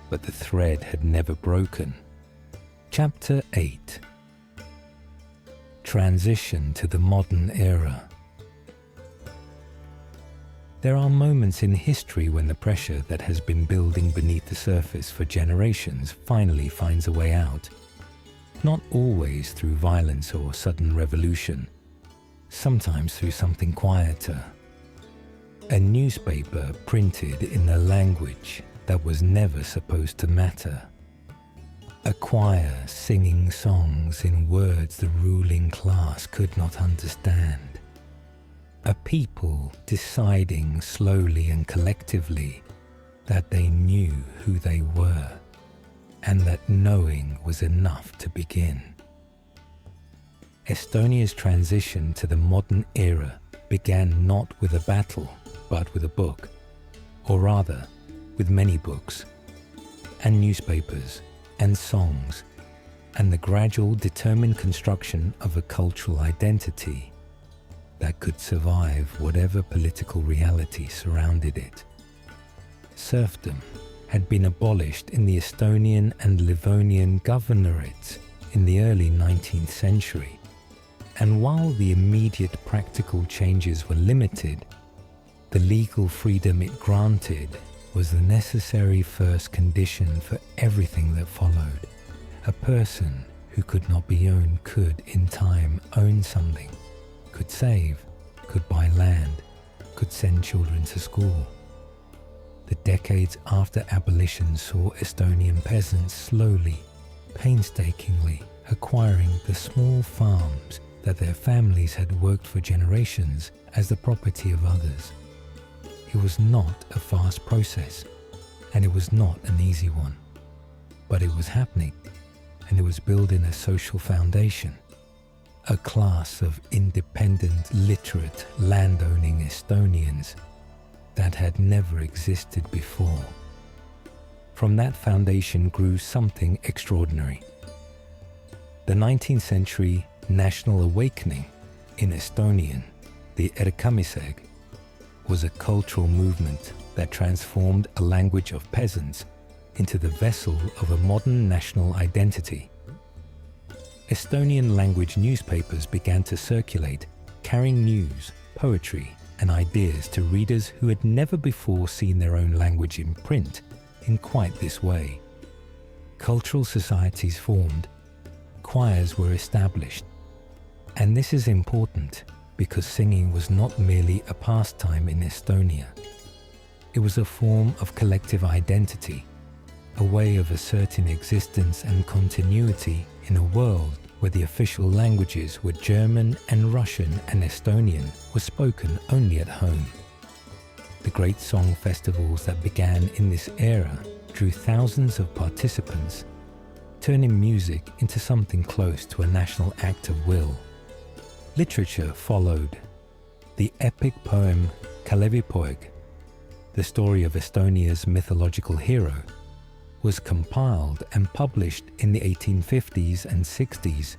but the thread had never broken. Chapter 8. Transition to the modern era. There are moments in history when the pressure that has been building beneath the surface for generations finally finds a way out. Not always through violence or sudden revolution, sometimes through something quieter. A newspaper printed in a language that was never supposed to matter. A choir singing songs in words the ruling class could not understand. A people deciding slowly and collectively that they knew who they were, and that knowing was enough to begin. Estonia's transition to the modern era began not with a battle, but with a book, or rather, with many books, and newspapers, and songs, and the gradual determined construction of a cultural identity that could survive whatever political reality surrounded it. Serfdom had been abolished in the Estonian and Livonian governorates in the early 19th century, and while the immediate practical changes were limited, the legal freedom it granted was the necessary first condition for everything that followed. A person who could not be owned could, in time, own something, could save, could buy land, could send children to school. The decades after abolition saw Estonian peasants slowly, painstakingly acquiring the small farms that their families had worked for generations as the property of others. It was not a fast process, and it was not an easy one, but it was happening, and it was building a social foundation, a class of independent, literate, landowning Estonians that had never existed before. From that foundation grew something extraordinary. The 19th century national awakening in Estonian, the Erkamiseg, was a cultural movement that transformed a language of peasants into the vessel of a modern national identity. Estonian language newspapers began to circulate, carrying news, poetry, and ideas to readers who had never before seen their own language in print in quite this way. Cultural societies formed, choirs were established, and this is important because singing was not merely a pastime in Estonia. It was a form of collective identity, a way of asserting existence and continuity in a world where the official languages were German and Russian and Estonian were spoken only at home. The great song festivals that began in this era drew thousands of participants, turning music into something close to a national act of will. Literature followed. The epic poem Kalevipoeg, the story of Estonia's mythological hero, was compiled and published in the 1850s and 60s,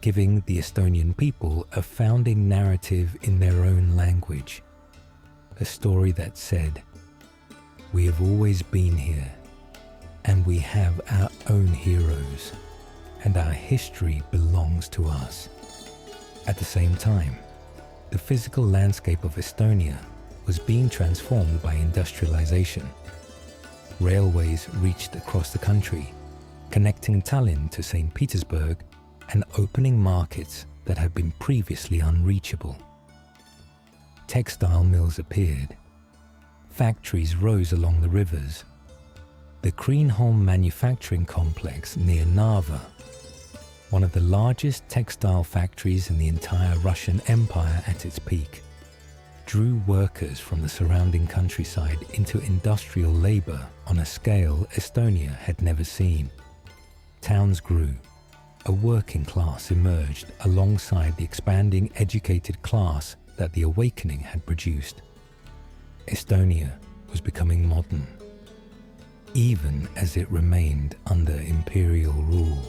giving the Estonian people a founding narrative in their own language. A story that said, "We have always been here, and we have our own heroes, and our history belongs to us." At the same time, the physical landscape of Estonia was being transformed by industrialization. Railways reached across the country, connecting Tallinn to St. Petersburg and opening markets that had been previously unreachable. Textile mills appeared. Factories rose along the rivers. The Kreenholm manufacturing complex near Narva, one of the largest textile factories in the entire Russian Empire at its peak, drew workers from the surrounding countryside into industrial labor on a scale Estonia had never seen. Towns grew. A working class emerged alongside the expanding educated class that the awakening had produced. Estonia was becoming modern, even as it remained under imperial rule.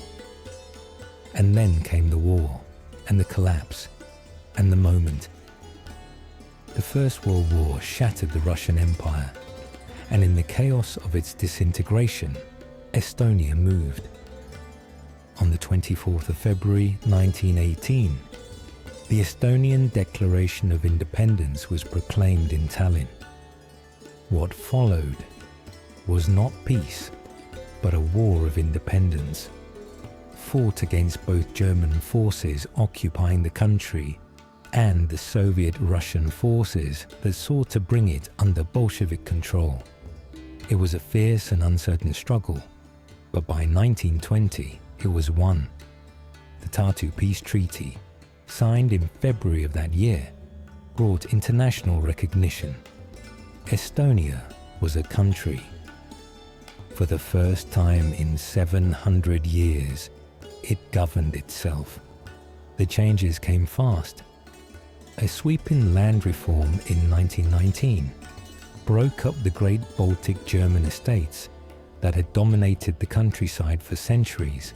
And then came the war, and the collapse, and the moment. The First World War shattered the Russian Empire, and in the chaos of its disintegration, Estonia moved. On the 24th of February 1918, the Estonian Declaration of Independence was proclaimed in Tallinn. What followed was not peace, but a war of independence, fought against both German forces occupying the country and the Soviet-Russian forces that sought to bring it under Bolshevik control. It was a fierce and uncertain struggle, but by 1920 it was won. The Tartu Peace Treaty, signed in February of that year, brought international recognition. Estonia was a country. For the first time in 700 years, it governed itself. The changes came fast. A sweeping land reform in 1919 broke up the great Baltic German estates that had dominated the countryside for centuries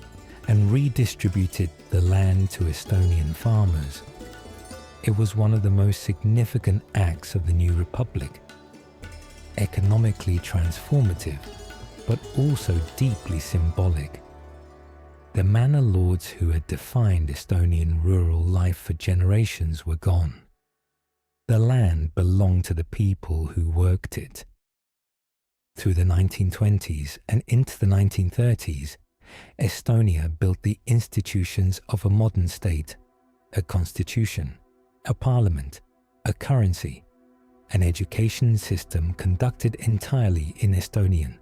and redistributed the land to Estonian farmers. It was one of the most significant acts of the new republic, economically transformative, but also deeply symbolic. The manor lords who had defined Estonian rural life for generations were gone. The land belonged to the people who worked it. Through the 1920s and into the 1930s, Estonia built the institutions of a modern state, a constitution, a parliament, a currency, an education system conducted entirely in Estonian,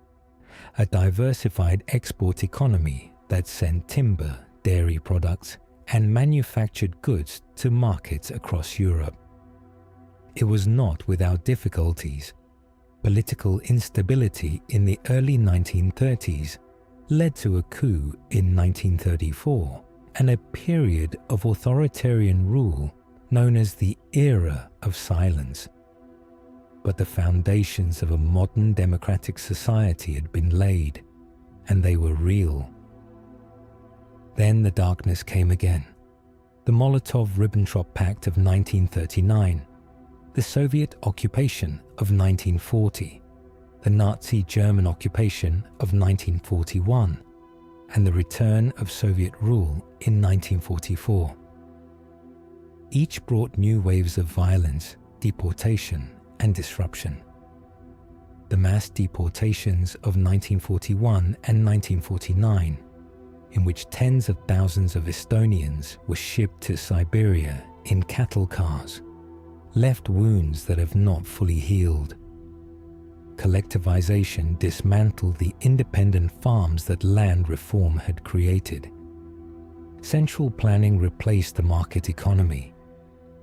a diversified export economy that sent timber, dairy products, and manufactured goods to markets across Europe. It was not without difficulties. Political instability in the early 1930s led to a coup in 1934 and a period of authoritarian rule known as the Era of Silence. But the foundations of a modern democratic society had been laid, and they were real. Then the darkness came again. The Molotov-Ribbentrop Pact of 1939, the Soviet occupation of 1940, the Nazi German occupation of 1941, and the return of Soviet rule in 1944. Each brought new waves of violence, deportation, and disruption. The mass deportations of 1941 and 1949, in which tens of thousands of Estonians were shipped to Siberia in cattle cars, left wounds that have not fully healed. Collectivization dismantled the independent farms that land reform had created. Central planning replaced the market economy.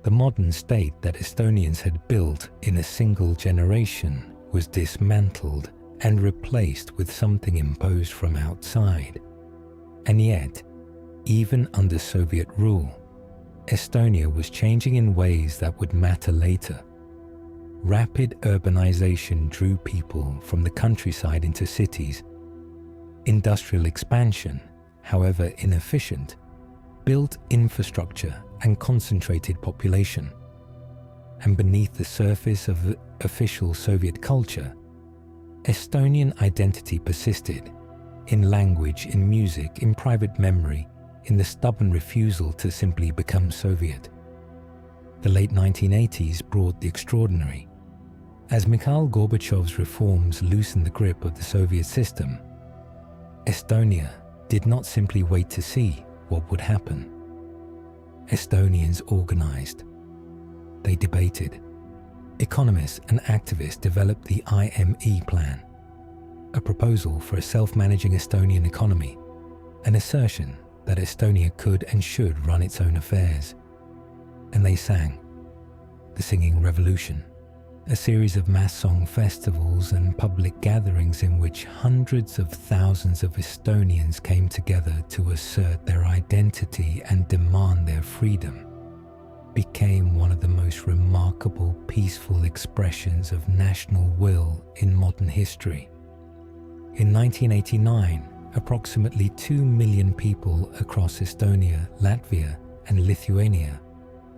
The modern state that Estonians had built in a single generation was dismantled and replaced with something imposed from outside. And yet, even under Soviet rule, Estonia was changing in ways that would matter later. Rapid urbanization drew people from the countryside into cities. Industrial expansion, however inefficient, built infrastructure and concentrated population. And beneath the surface of official Soviet culture, Estonian identity persisted, in language, in music, in private memory, in the stubborn refusal to simply become Soviet. The late 1980s brought the extraordinary. As Mikhail Gorbachev's reforms loosened the grip of the Soviet system, Estonia did not simply wait to see what would happen. Estonians organized. They debated. Economists and activists developed the IME plan, a proposal for a self-managing Estonian economy, an assertion that Estonia could and should run its own affairs. And they sang. the Singing Revolution, a series of mass song festivals and public gatherings in which hundreds of thousands of Estonians came together to assert their identity and demand their freedom, became one of the most remarkable peaceful expressions of national will in modern history. In 1989, approximately 2 million people across Estonia, Latvia, and Lithuania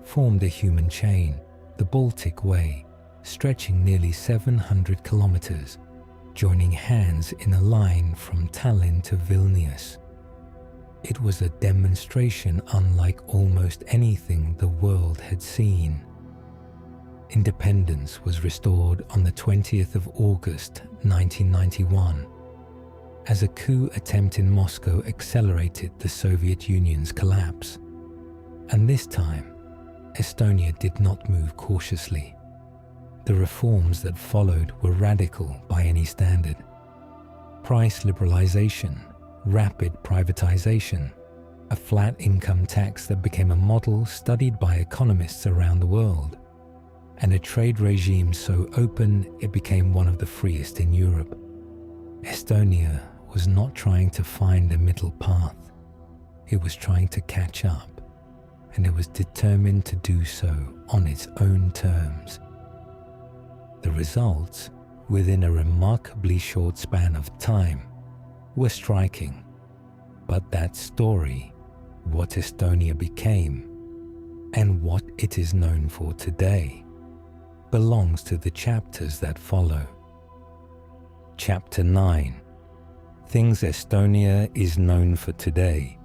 formed a human chain, the Baltic Way, stretching nearly 700 kilometers, joining hands in a line from Tallinn to Vilnius. It was a demonstration unlike almost anything the world had seen. Independence was restored on the 20th of August 1991, as a coup attempt in Moscow accelerated the Soviet Union's collapse. And this time, Estonia did not move cautiously. The reforms that followed were radical by any standard. Price liberalization, rapid privatization, a flat income tax that became a model studied by economists around the world, and a trade regime so open it became one of the freest in Europe. Estonia was not trying to find a middle path. It was trying to catch up, and it was determined to do so on its own terms. The results, within a remarkably short span of time, were striking. But that story, what Estonia became, and what it is known for today, belongs to the chapters that follow. Chapter 9: Things Estonia is known for today.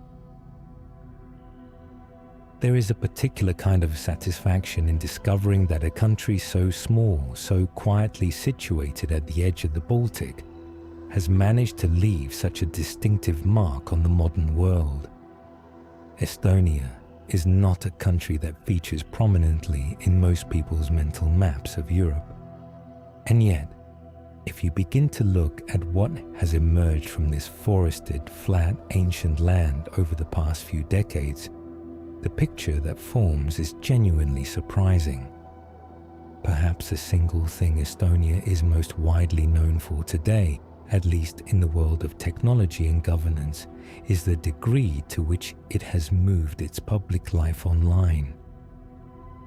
There is a particular kind of satisfaction in discovering that a country so small, so quietly situated at the edge of the Baltic, has managed to leave such a distinctive mark on the modern world. Estonia is not a country that features prominently in most people's mental maps of Europe. And yet, if you begin to look at what has emerged from this forested, flat, ancient land over the past few decades, the picture that forms is genuinely surprising. Perhaps the single thing Estonia is most widely known for today, at least in the world of technology and governance, is the degree to which it has moved its public life online.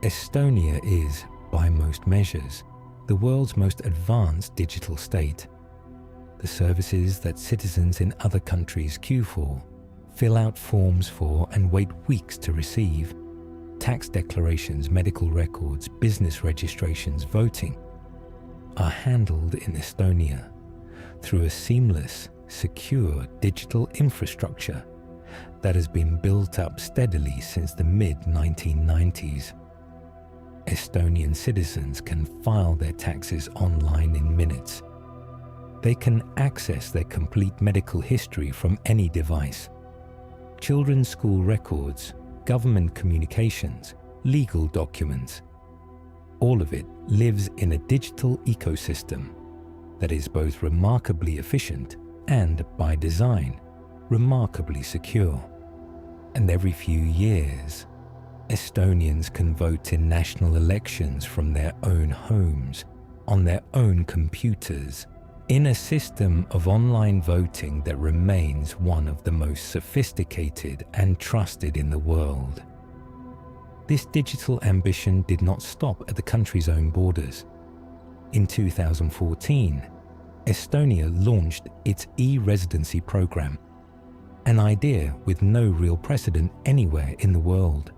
Estonia is, by most measures, the world's most advanced digital state. The services that citizens in other countries queue for, fill out forms for, and wait weeks to receive, tax declarations, medical records, business registrations, voting, are handled in Estonia through a seamless, secure digital infrastructure that has been built up steadily since the mid-1990s. Estonian citizens can file their taxes online in minutes. They can access their complete medical history from any device. Children's school records, government communications, legal documents. All of it lives in a digital ecosystem that is both remarkably efficient and, by design, remarkably secure. And every few years, Estonians can vote in national elections from their own homes, on their own computers, in a system of online voting that remains one of the most sophisticated and trusted in the world. This digital ambition did not stop at the country's own borders. In 2014, Estonia launched its e-residency program, an idea with no real precedent anywhere in the world.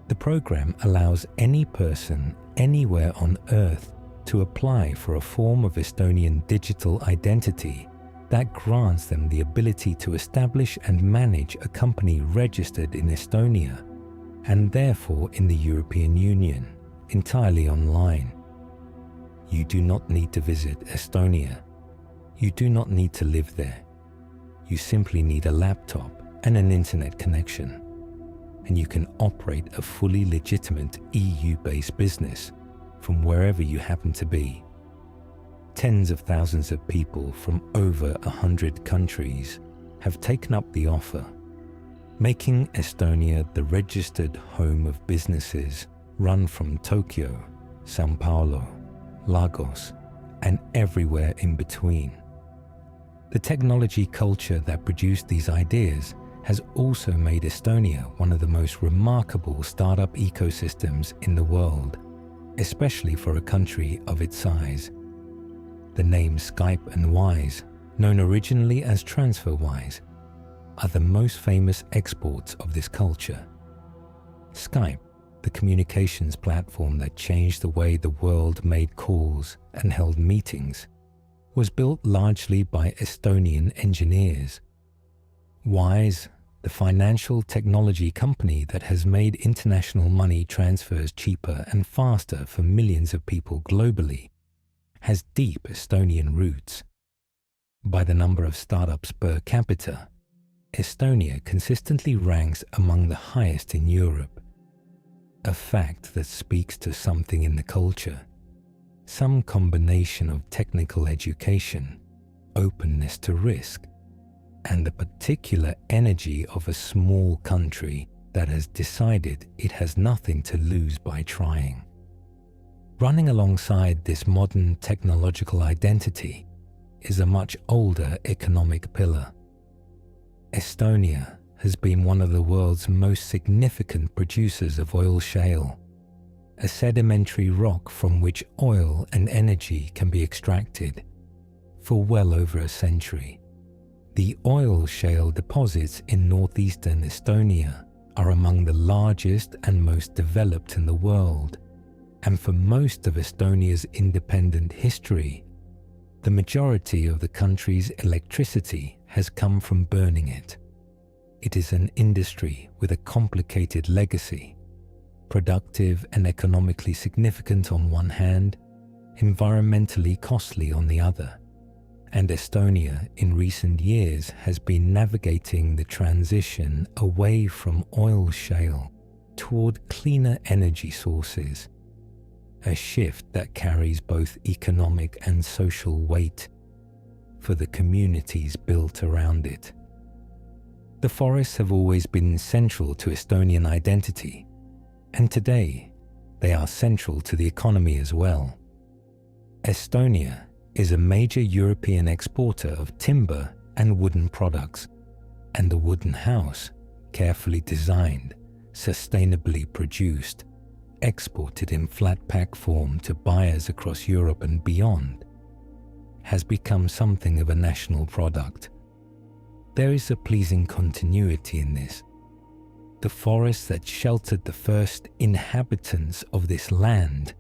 The program allows any person anywhere on Earth to apply for a form of Estonian digital identity that grants them the ability to establish and manage a company registered in Estonia and therefore in the European Union, entirely online. You do not need to visit Estonia. You do not need to live there. You simply need a laptop and an internet connection, and you can operate a fully legitimate EU-based business from wherever you happen to be. Tens of thousands of people from over 100 countries have taken up the offer, making Estonia the registered home of businesses run from Tokyo, Sao Paulo, Lagos, and everywhere in between. The technology culture that produced these ideas has also made Estonia one of the most remarkable startup ecosystems in the world, especially for a country of its size. The names Skype and Wise, known originally as TransferWise, are the most famous exports of this culture. Skype, the communications platform that changed the way the world made calls and held meetings, was built largely by Estonian engineers. Wise, the financial technology company that has made international money transfers cheaper and faster for millions of people globally, has deep Estonian roots. By the number of startups per capita, Estonia consistently ranks among the highest in Europe, a fact that speaks to something in the culture, some combination of technical education, openness to risk, and the particular energy of a small country that has decided it has nothing to lose by trying. Running alongside this modern technological identity is a much older economic pillar. Estonia has been one of the world's most significant producers of oil shale, a sedimentary rock from which oil and energy can be extracted, for well over a century. The oil shale deposits in northeastern Estonia are among the largest and most developed in the world, and for most of Estonia's independent history, the majority of the country's electricity has come from burning it. It is an industry with a complicated legacy, productive and economically significant on one hand, environmentally costly on the other. And Estonia in recent years has been navigating the transition away from oil shale toward cleaner energy sources, a shift that carries both economic and social weight for the communities built around it. The forests have always been central to Estonian identity, and today they are central to the economy as well. Estonia is a major European exporter of timber and wooden products, and the wooden house, carefully designed, sustainably produced, exported in flat pack form to buyers across Europe and beyond, has become something of a national product. There is a pleasing continuity in this. The forests that sheltered the first inhabitants of this land,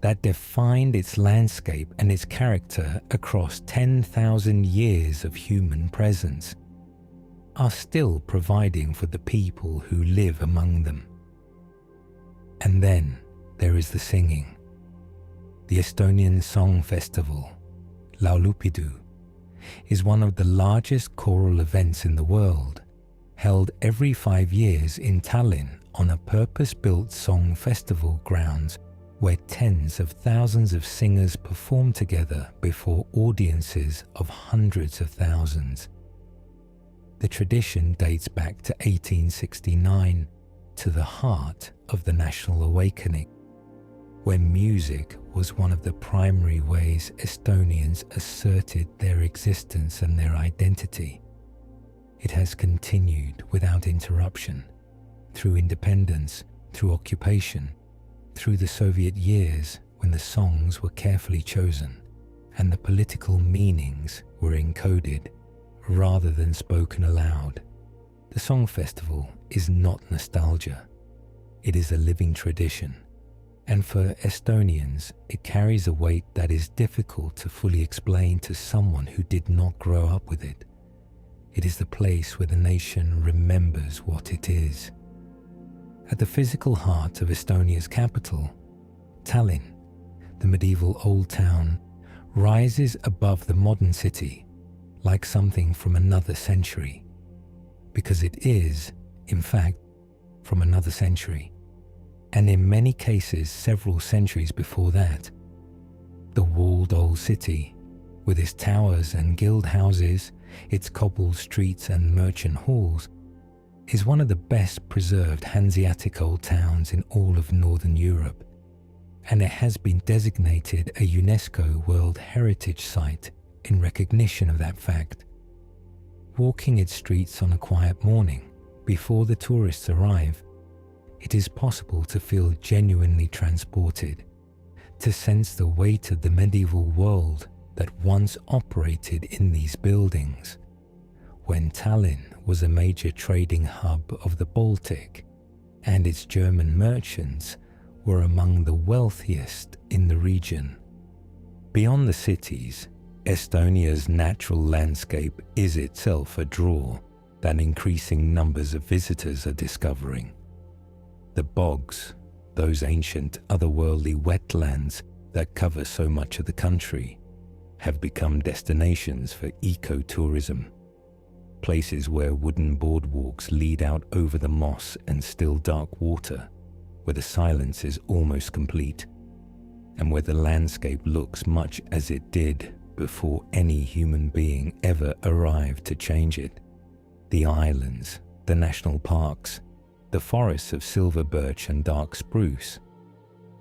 that defined its landscape and its character across 10,000 years of human presence, are still providing for the people who live among them. And then there is the singing. The Estonian Song Festival, Laulupidu, is one of the largest choral events in the world, held every 5 years in Tallinn on a purpose-built song festival grounds where tens of thousands of singers perform together before audiences of hundreds of thousands. The tradition dates back to 1869, to the heart of the national awakening, when music was one of the primary ways Estonians asserted their existence and their identity. It has continued without interruption, through independence, through occupation, through the Soviet years when the songs were carefully chosen and the political meanings were encoded rather than spoken aloud. The Song Festival is not nostalgia. It is a living tradition, and for Estonians it carries a weight that is difficult to fully explain to someone who did not grow up with it. It is the place where the nation remembers what it is. At the physical heart of Estonia's capital, Tallinn, the medieval old town, rises above the modern city like something from another century, because it is, in fact, from another century, and in many cases several centuries before that. The walled old city, with its towers and guild houses, its cobbled streets and merchant halls, is one of the best preserved Hanseatic old towns in all of Northern Europe, and it has been designated a UNESCO World Heritage Site in recognition of that fact. Walking its streets on a quiet morning before the tourists arrive, it is possible to feel genuinely transported, to sense the weight of the medieval world that once operated in these buildings, when Tallinn was a major trading hub of the Baltic, and its German merchants were among the wealthiest in the region. Beyond the cities, Estonia's natural landscape is itself a draw that increasing numbers of visitors are discovering. The bogs, those ancient otherworldly wetlands that cover so much of the country, have become destinations for ecotourism, places where wooden boardwalks lead out over the moss and still dark water, where the silence is almost complete, and where the landscape looks much as it did before any human being ever arrived to change it. The islands, the national parks, the forests of silver birch and dark spruce,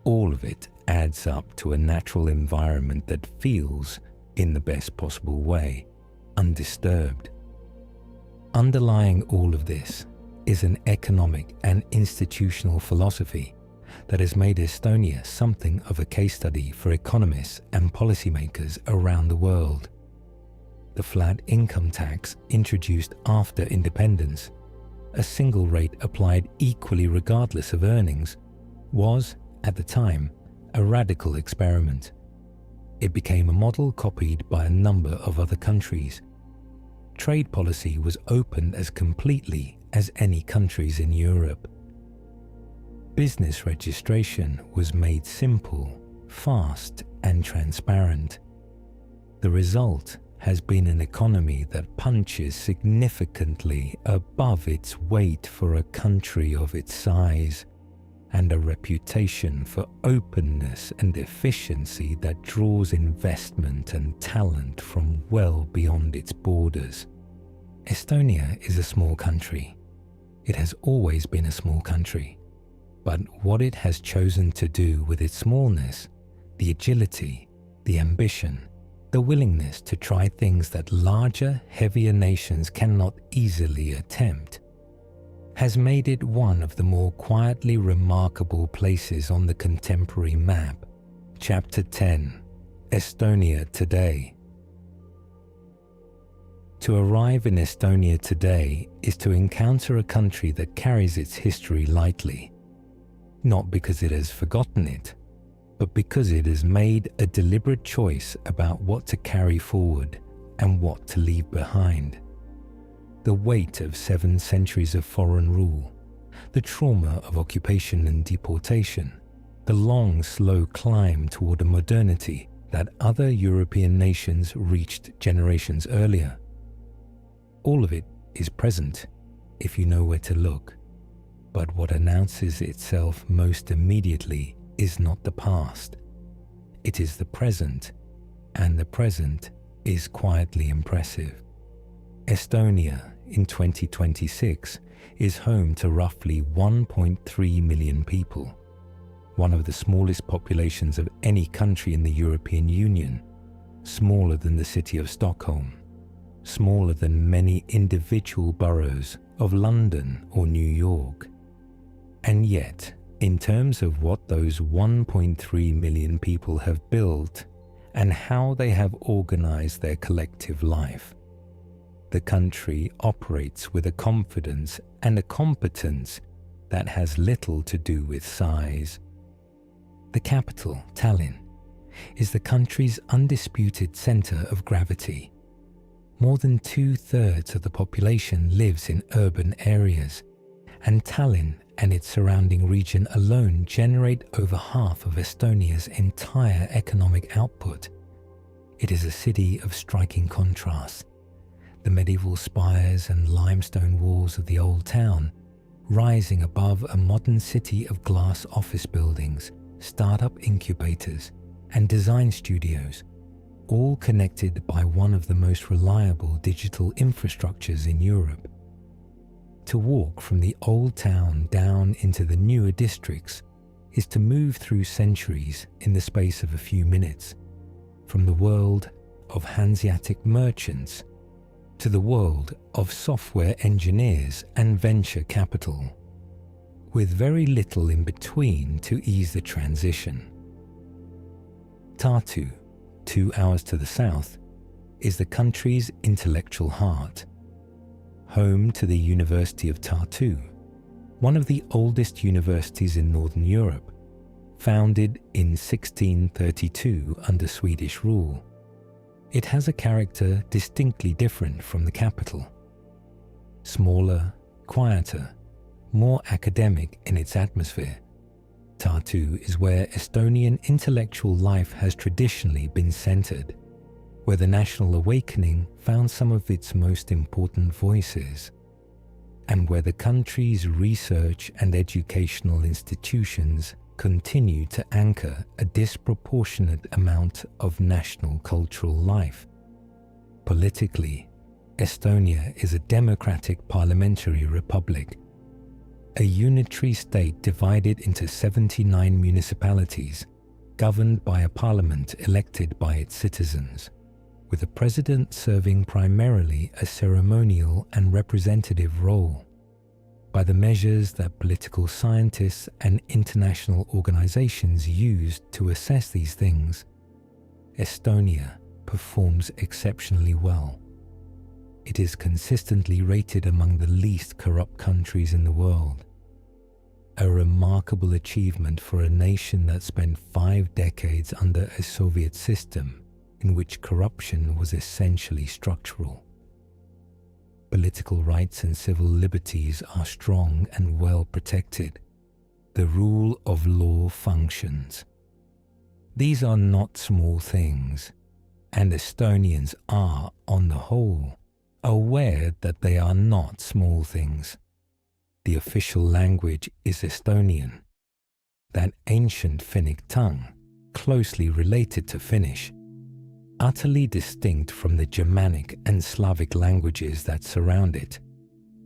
all of it adds up to a natural environment that feels, in the best possible way, undisturbed. Underlying all of this is an economic and institutional philosophy that has made Estonia something of a case study for economists and policymakers around the world. The flat income tax introduced after independence, a single rate applied equally regardless of earnings, was, at the time, a radical experiment. It became a model copied by a number of other countries. Trade policy was opened as completely as any countries in Europe. Business registration was made simple, fast, and transparent. The result has been an economy that punches significantly above its weight for a country of its size, and a reputation for openness and efficiency that draws investment and talent from well beyond its borders. Estonia is a small country. It has always been a small country. But what it has chosen to do with its smallness, the agility, the ambition, the willingness to try things that larger, heavier nations cannot easily attempt, has made it one of the more quietly remarkable places on the contemporary map. Chapter 10: Estonia Today. To arrive in Estonia today is to encounter a country that carries its history lightly, not because it has forgotten it, but because it has made a deliberate choice about what to carry forward and what to leave behind. The weight of 7 centuries of foreign rule, the trauma of occupation and deportation, the long, slow climb toward a modernity that other European nations reached generations earlier. All of it is present if you know where to look. But what announces itself most immediately is not the past. It is the present, and the present is quietly impressive. Estonia in 2026 is home to roughly 1.3 million people, one of the smallest populations of any country in the European Union, smaller than the city of Stockholm, smaller than many individual boroughs of London or New York. And yet, in terms of what those 1.3 million people have built and how they have organized their collective life, the country operates with a confidence and a competence that has little to do with size. The capital, Tallinn, is the country's undisputed center of gravity. More than 2/3 of the population lives in urban areas, and Tallinn and its surrounding region alone generate over half of Estonia's entire economic output. It is a city of striking contrasts. The medieval spires and limestone walls of the old town, rising above a modern city of glass office buildings, startup incubators, and design studios, all connected by one of the most reliable digital infrastructures in Europe. To walk from the old town down into the newer districts is to move through centuries in the space of a few minutes, from the world of Hanseatic merchants to the world of software engineers and venture capital, with very little in between to ease the transition. Tartu, 2 hours to the south, is the country's intellectual heart, home to the University of Tartu, one of the oldest universities in Northern Europe, founded in 1632 under Swedish rule. It has a character distinctly different from the capital. Smaller, quieter, more academic in its atmosphere, Tartu is where Estonian intellectual life has traditionally been centered, where the national awakening found some of its most important voices, and where the country's research and educational institutions continue to anchor a disproportionate amount of national cultural life. Politically, Estonia is a democratic parliamentary republic, a unitary state divided into 79 municipalities, governed by a parliament elected by its citizens, with the president serving primarily a ceremonial and representative role. By the measures that political scientists and international organizations use to assess these things, Estonia performs exceptionally well. It is consistently rated among the least corrupt countries in the world, a remarkable achievement for a nation that spent 5 decades under a Soviet system in which corruption was essentially structural. Political rights and civil liberties are strong and well protected. The rule of law functions. These are not small things, and Estonians are, on the whole, aware that they are not small things. The official language is Estonian, that ancient Finnic tongue, closely related to Finnish, utterly distinct from the Germanic and Slavic languages that surround it,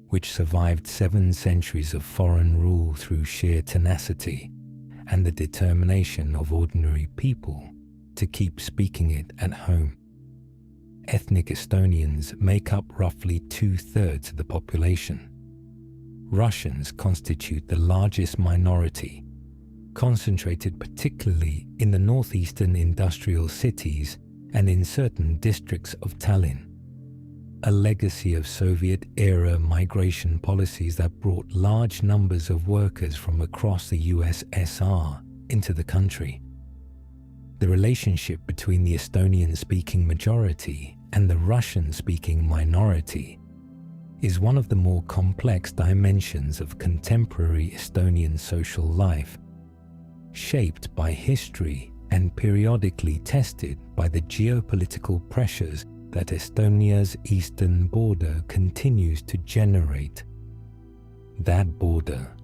which survived 7 centuries of foreign rule through sheer tenacity and the determination of ordinary people to keep speaking it at home. Ethnic Estonians make up roughly 2/3 of the population. Russians constitute the largest minority, concentrated particularly in the northeastern industrial cities and in certain districts of Tallinn, a legacy of Soviet-era migration policies that brought large numbers of workers from across the USSR into the country. The relationship between the Estonian-speaking majority and the Russian-speaking minority is one of the more complex dimensions of contemporary Estonian social life, shaped by history and periodically tested by the geopolitical pressures that Estonia's eastern border continues to generate. That border,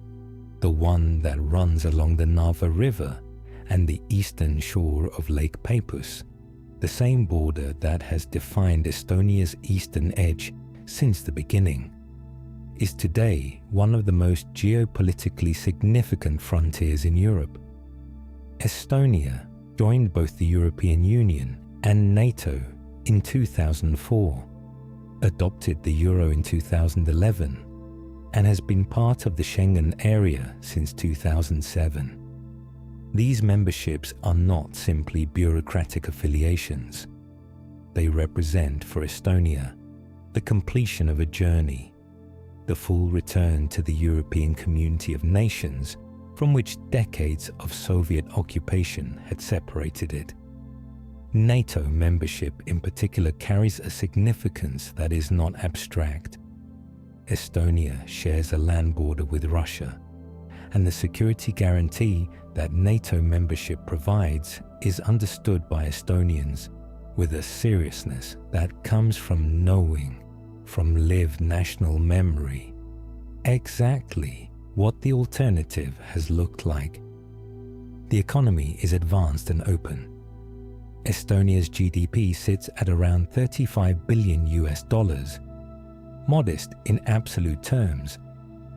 the one that runs along the Narva River and the eastern shore of Lake Peipus, the same border that has defined Estonia's eastern edge since the beginning, is today one of the most geopolitically significant frontiers in Europe. Estonia joined both the European Union and NATO in 2004, adopted the euro in 2011, and has been part of the Schengen area since 2007. These memberships are not simply bureaucratic affiliations. They represent for Estonia the completion of a journey, the full return to the European community of nations from which decades of Soviet occupation had separated it. NATO membership in particular carries a significance that is not abstract. Estonia shares a land border with Russia, and the security guarantee that NATO membership provides is understood by Estonians with a seriousness that comes from knowing, from lived national memory, exactly what the alternative has looked like. The economy is advanced and open. Estonia's GDP sits at around $35 billion, modest in absolute terms,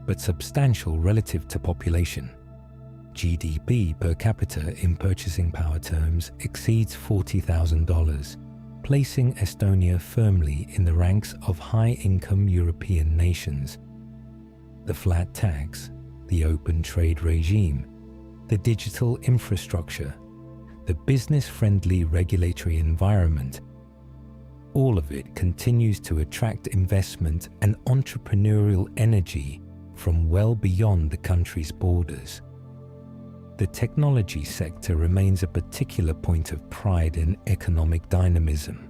but substantial relative to population. GDP per capita in purchasing power terms exceeds $40,000, placing Estonia firmly in the ranks of high-income European nations. The flat tax, the open trade regime, the digital infrastructure, the business-friendly regulatory environment, all of it continues to attract investment and entrepreneurial energy from well beyond the country's borders. The technology sector remains a particular point of pride in economic dynamism,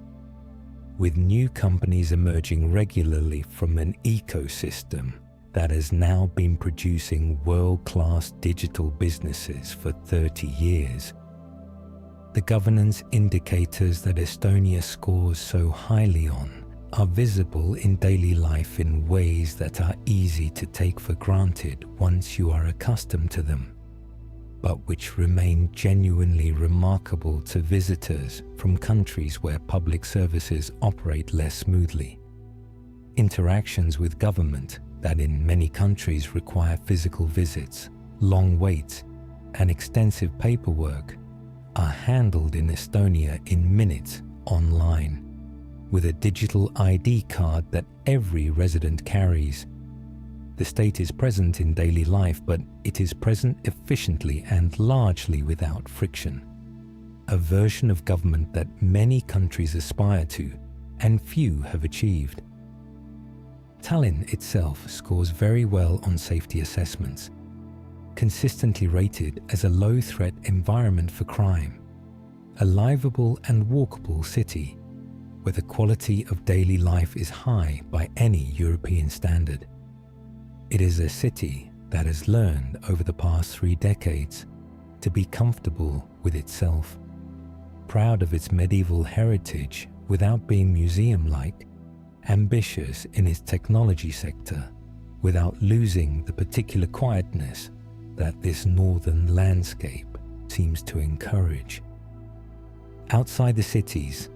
with new companies emerging regularly from an ecosystem that has now been producing world-class digital businesses for 30 years. The governance indicators that Estonia scores so highly on are visible in daily life in ways that are easy to take for granted once you are accustomed to them, but which remain genuinely remarkable to visitors from countries where public services operate less smoothly. Interactions with government that in many countries require physical visits, long waits, and extensive paperwork are handled in Estonia in minutes online, with a digital ID card that every resident carries. The state is present in daily life, but it is present efficiently and largely without friction. A version of government that many countries aspire to and few have achieved. Tallinn itself scores very well on safety assessments, consistently rated as a low-threat environment for crime, a livable and walkable city where the quality of daily life is high by any European standard. It is a city that has learned over the past 3 decades to be comfortable with itself, proud of its medieval heritage without being museum-like, ambitious in its technology sector without losing the particular quietness that this northern landscape seems to encourage. Outside the cities,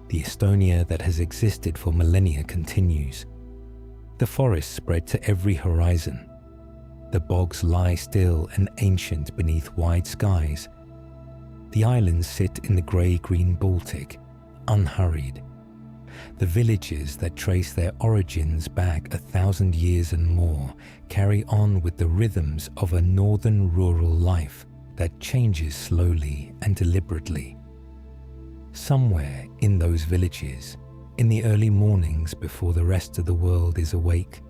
the Estonia that has existed for millennia continues. The forests spread to every horizon. The bogs lie still and ancient beneath wide skies. The islands sit in the grey-green Baltic, unhurried. The villages that trace their origins back 1,000 years and more carry on with the rhythms of a northern rural life that changes slowly and deliberately. Somewhere in those villages, in the early mornings before the rest of the world is awake,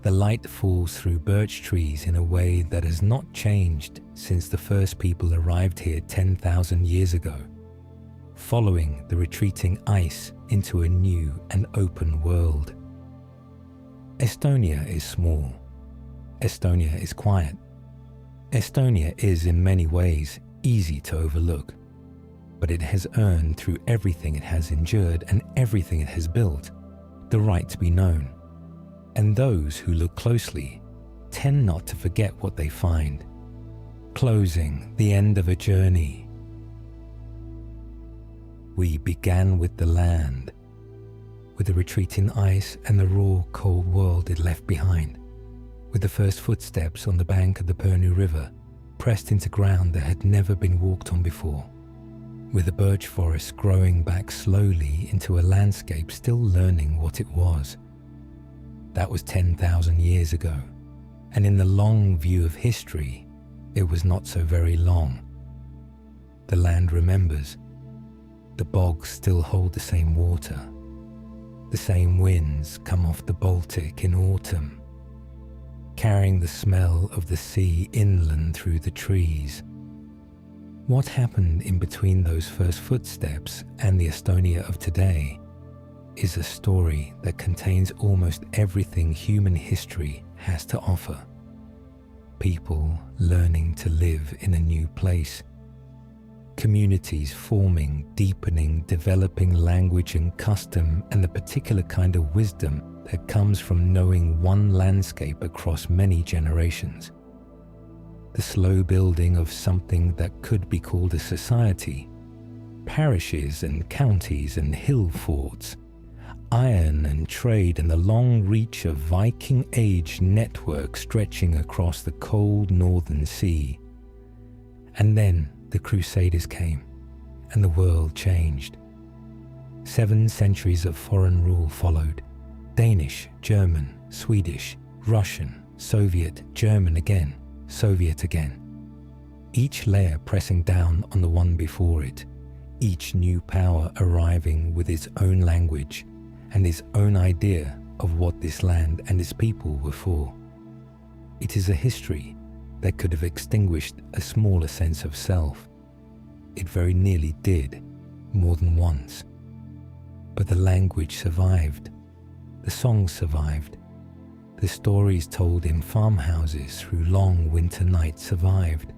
the light falls through birch trees in a way that has not changed since the first people arrived here 10,000 years ago, following the retreating ice into a new and open world. Estonia is small. Estonia is quiet. Estonia is in many ways easy to overlook, but it has earned through everything it has endured and everything it has built the right to be known. And those who look closely tend not to forget what they find. Closing the end of a journey. We began with the land, with the retreating ice and the raw, cold world it left behind, with the first footsteps on the bank of the Pärnu River, pressed into ground that had never been walked on before, with the birch forest growing back slowly into a landscape still learning what it was. That was 10,000 years ago, and in the long view of history, it was not so very long. The land remembers. The bogs still hold the same water. The same winds come off the Baltic in autumn, carrying the smell of the sea inland through the trees. What happened in between those first footsteps and the Estonia of today is a story that contains almost everything human history has to offer. People learning to live in a new place. Communities forming, deepening, developing language and custom and the particular kind of wisdom that comes from knowing one landscape across many generations. The slow building of something that could be called a society. Parishes and counties and hill forts. iron and trade and the long reach of Viking Age network stretching across the cold northern sea. And then the Crusaders came, and the world changed. 7 centuries of foreign rule followed. Danish, German, Swedish, Russian, Soviet, German again, Soviet again. Each layer pressing down on the one before it, each new power arriving with its own language and its own idea of what this land and its people were for. It is a history that could have extinguished a smaller sense of self. It very nearly did, more than once. But the language survived. The songs survived. The stories told in farmhouses through long winter nights survived.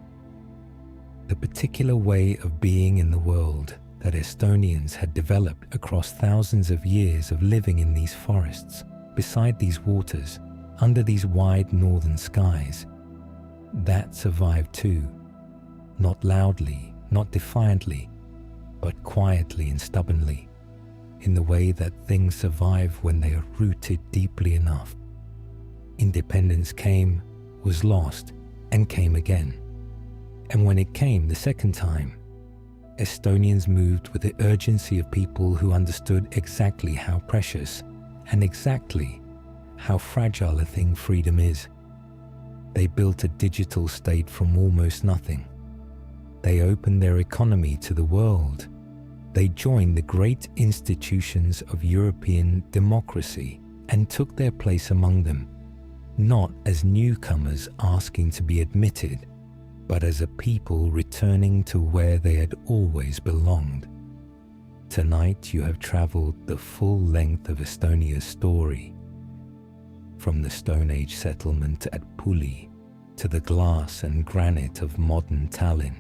The particular way of being in the world that Estonians had developed across thousands of years of living in these forests, beside these waters, under these wide northern skies, that survived too. Not loudly, not defiantly, but quietly and stubbornly, in the way that things survive when they are rooted deeply enough. Independence came, was lost, and came again. And when it came the second time, Estonians moved with the urgency of people who understood exactly how precious and exactly how fragile a thing freedom is. They built a digital state from almost nothing. They opened their economy to the world. They joined the great institutions of European democracy and took their place among them, not as newcomers asking to be admitted, but as a people returning to where they had always belonged. Tonight you have traveled the full length of Estonia's story, from the Stone Age settlement at Pulli to the glass and granite of modern Tallinn,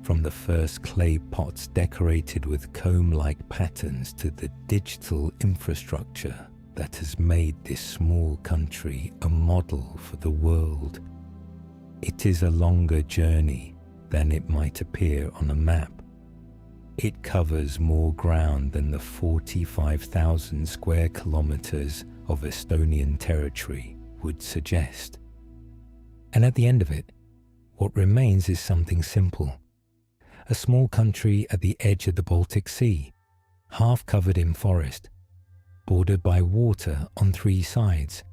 from the first clay pots decorated with comb-like patterns to the digital infrastructure that has made this small country a model for the world. It is a longer journey than it might appear on a map. It covers more ground than the 45,000 square kilometers of Estonian territory would suggest. And at the end of it, what remains is something simple. A small country at the edge of the Baltic Sea, half covered in forest, bordered by water on 3 sides,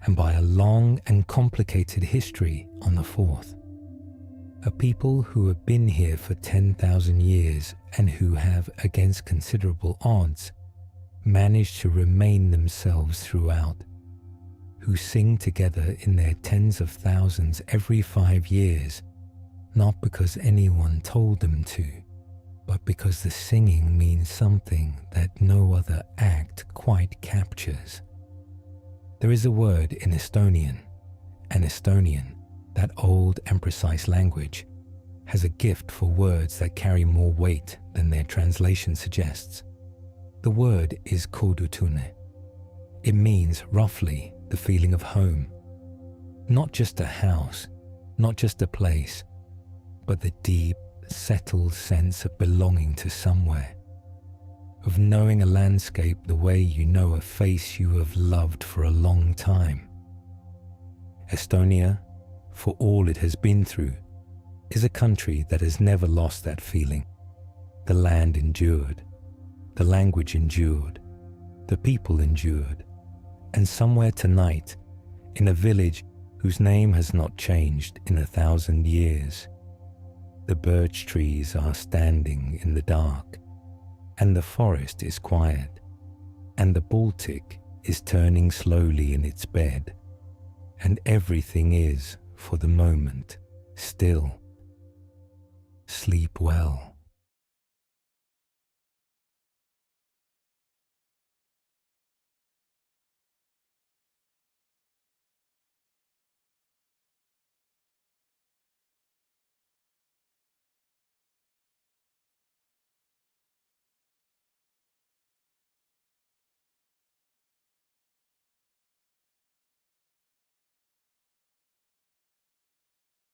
and by a long and complicated history on the 4th. A people who have been here for 10,000 years and who have, against considerable odds, managed to remain themselves throughout, who sing together in their tens of thousands every 5 years, not because anyone told them to, but because the singing means something that no other act quite captures. There is a word in Estonian, and Estonian, that old and precise language, has a gift for words that carry more weight than their translation suggests. The word is kodutune. It means, roughly, the feeling of home. Not just a house, not just a place, but the deep, settled sense of belonging to somewhere, of knowing a landscape the way you know a face you have loved for a long time. Estonia, for all it has been through, is a country that has never lost that feeling. The land endured, the language endured, the people endured, and somewhere tonight, in a village whose name has not changed in 1,000 years, the birch trees are standing in the dark, and the forest is quiet, and the Baltic is turning slowly in its bed, and everything is, for the moment, still. Sleep well.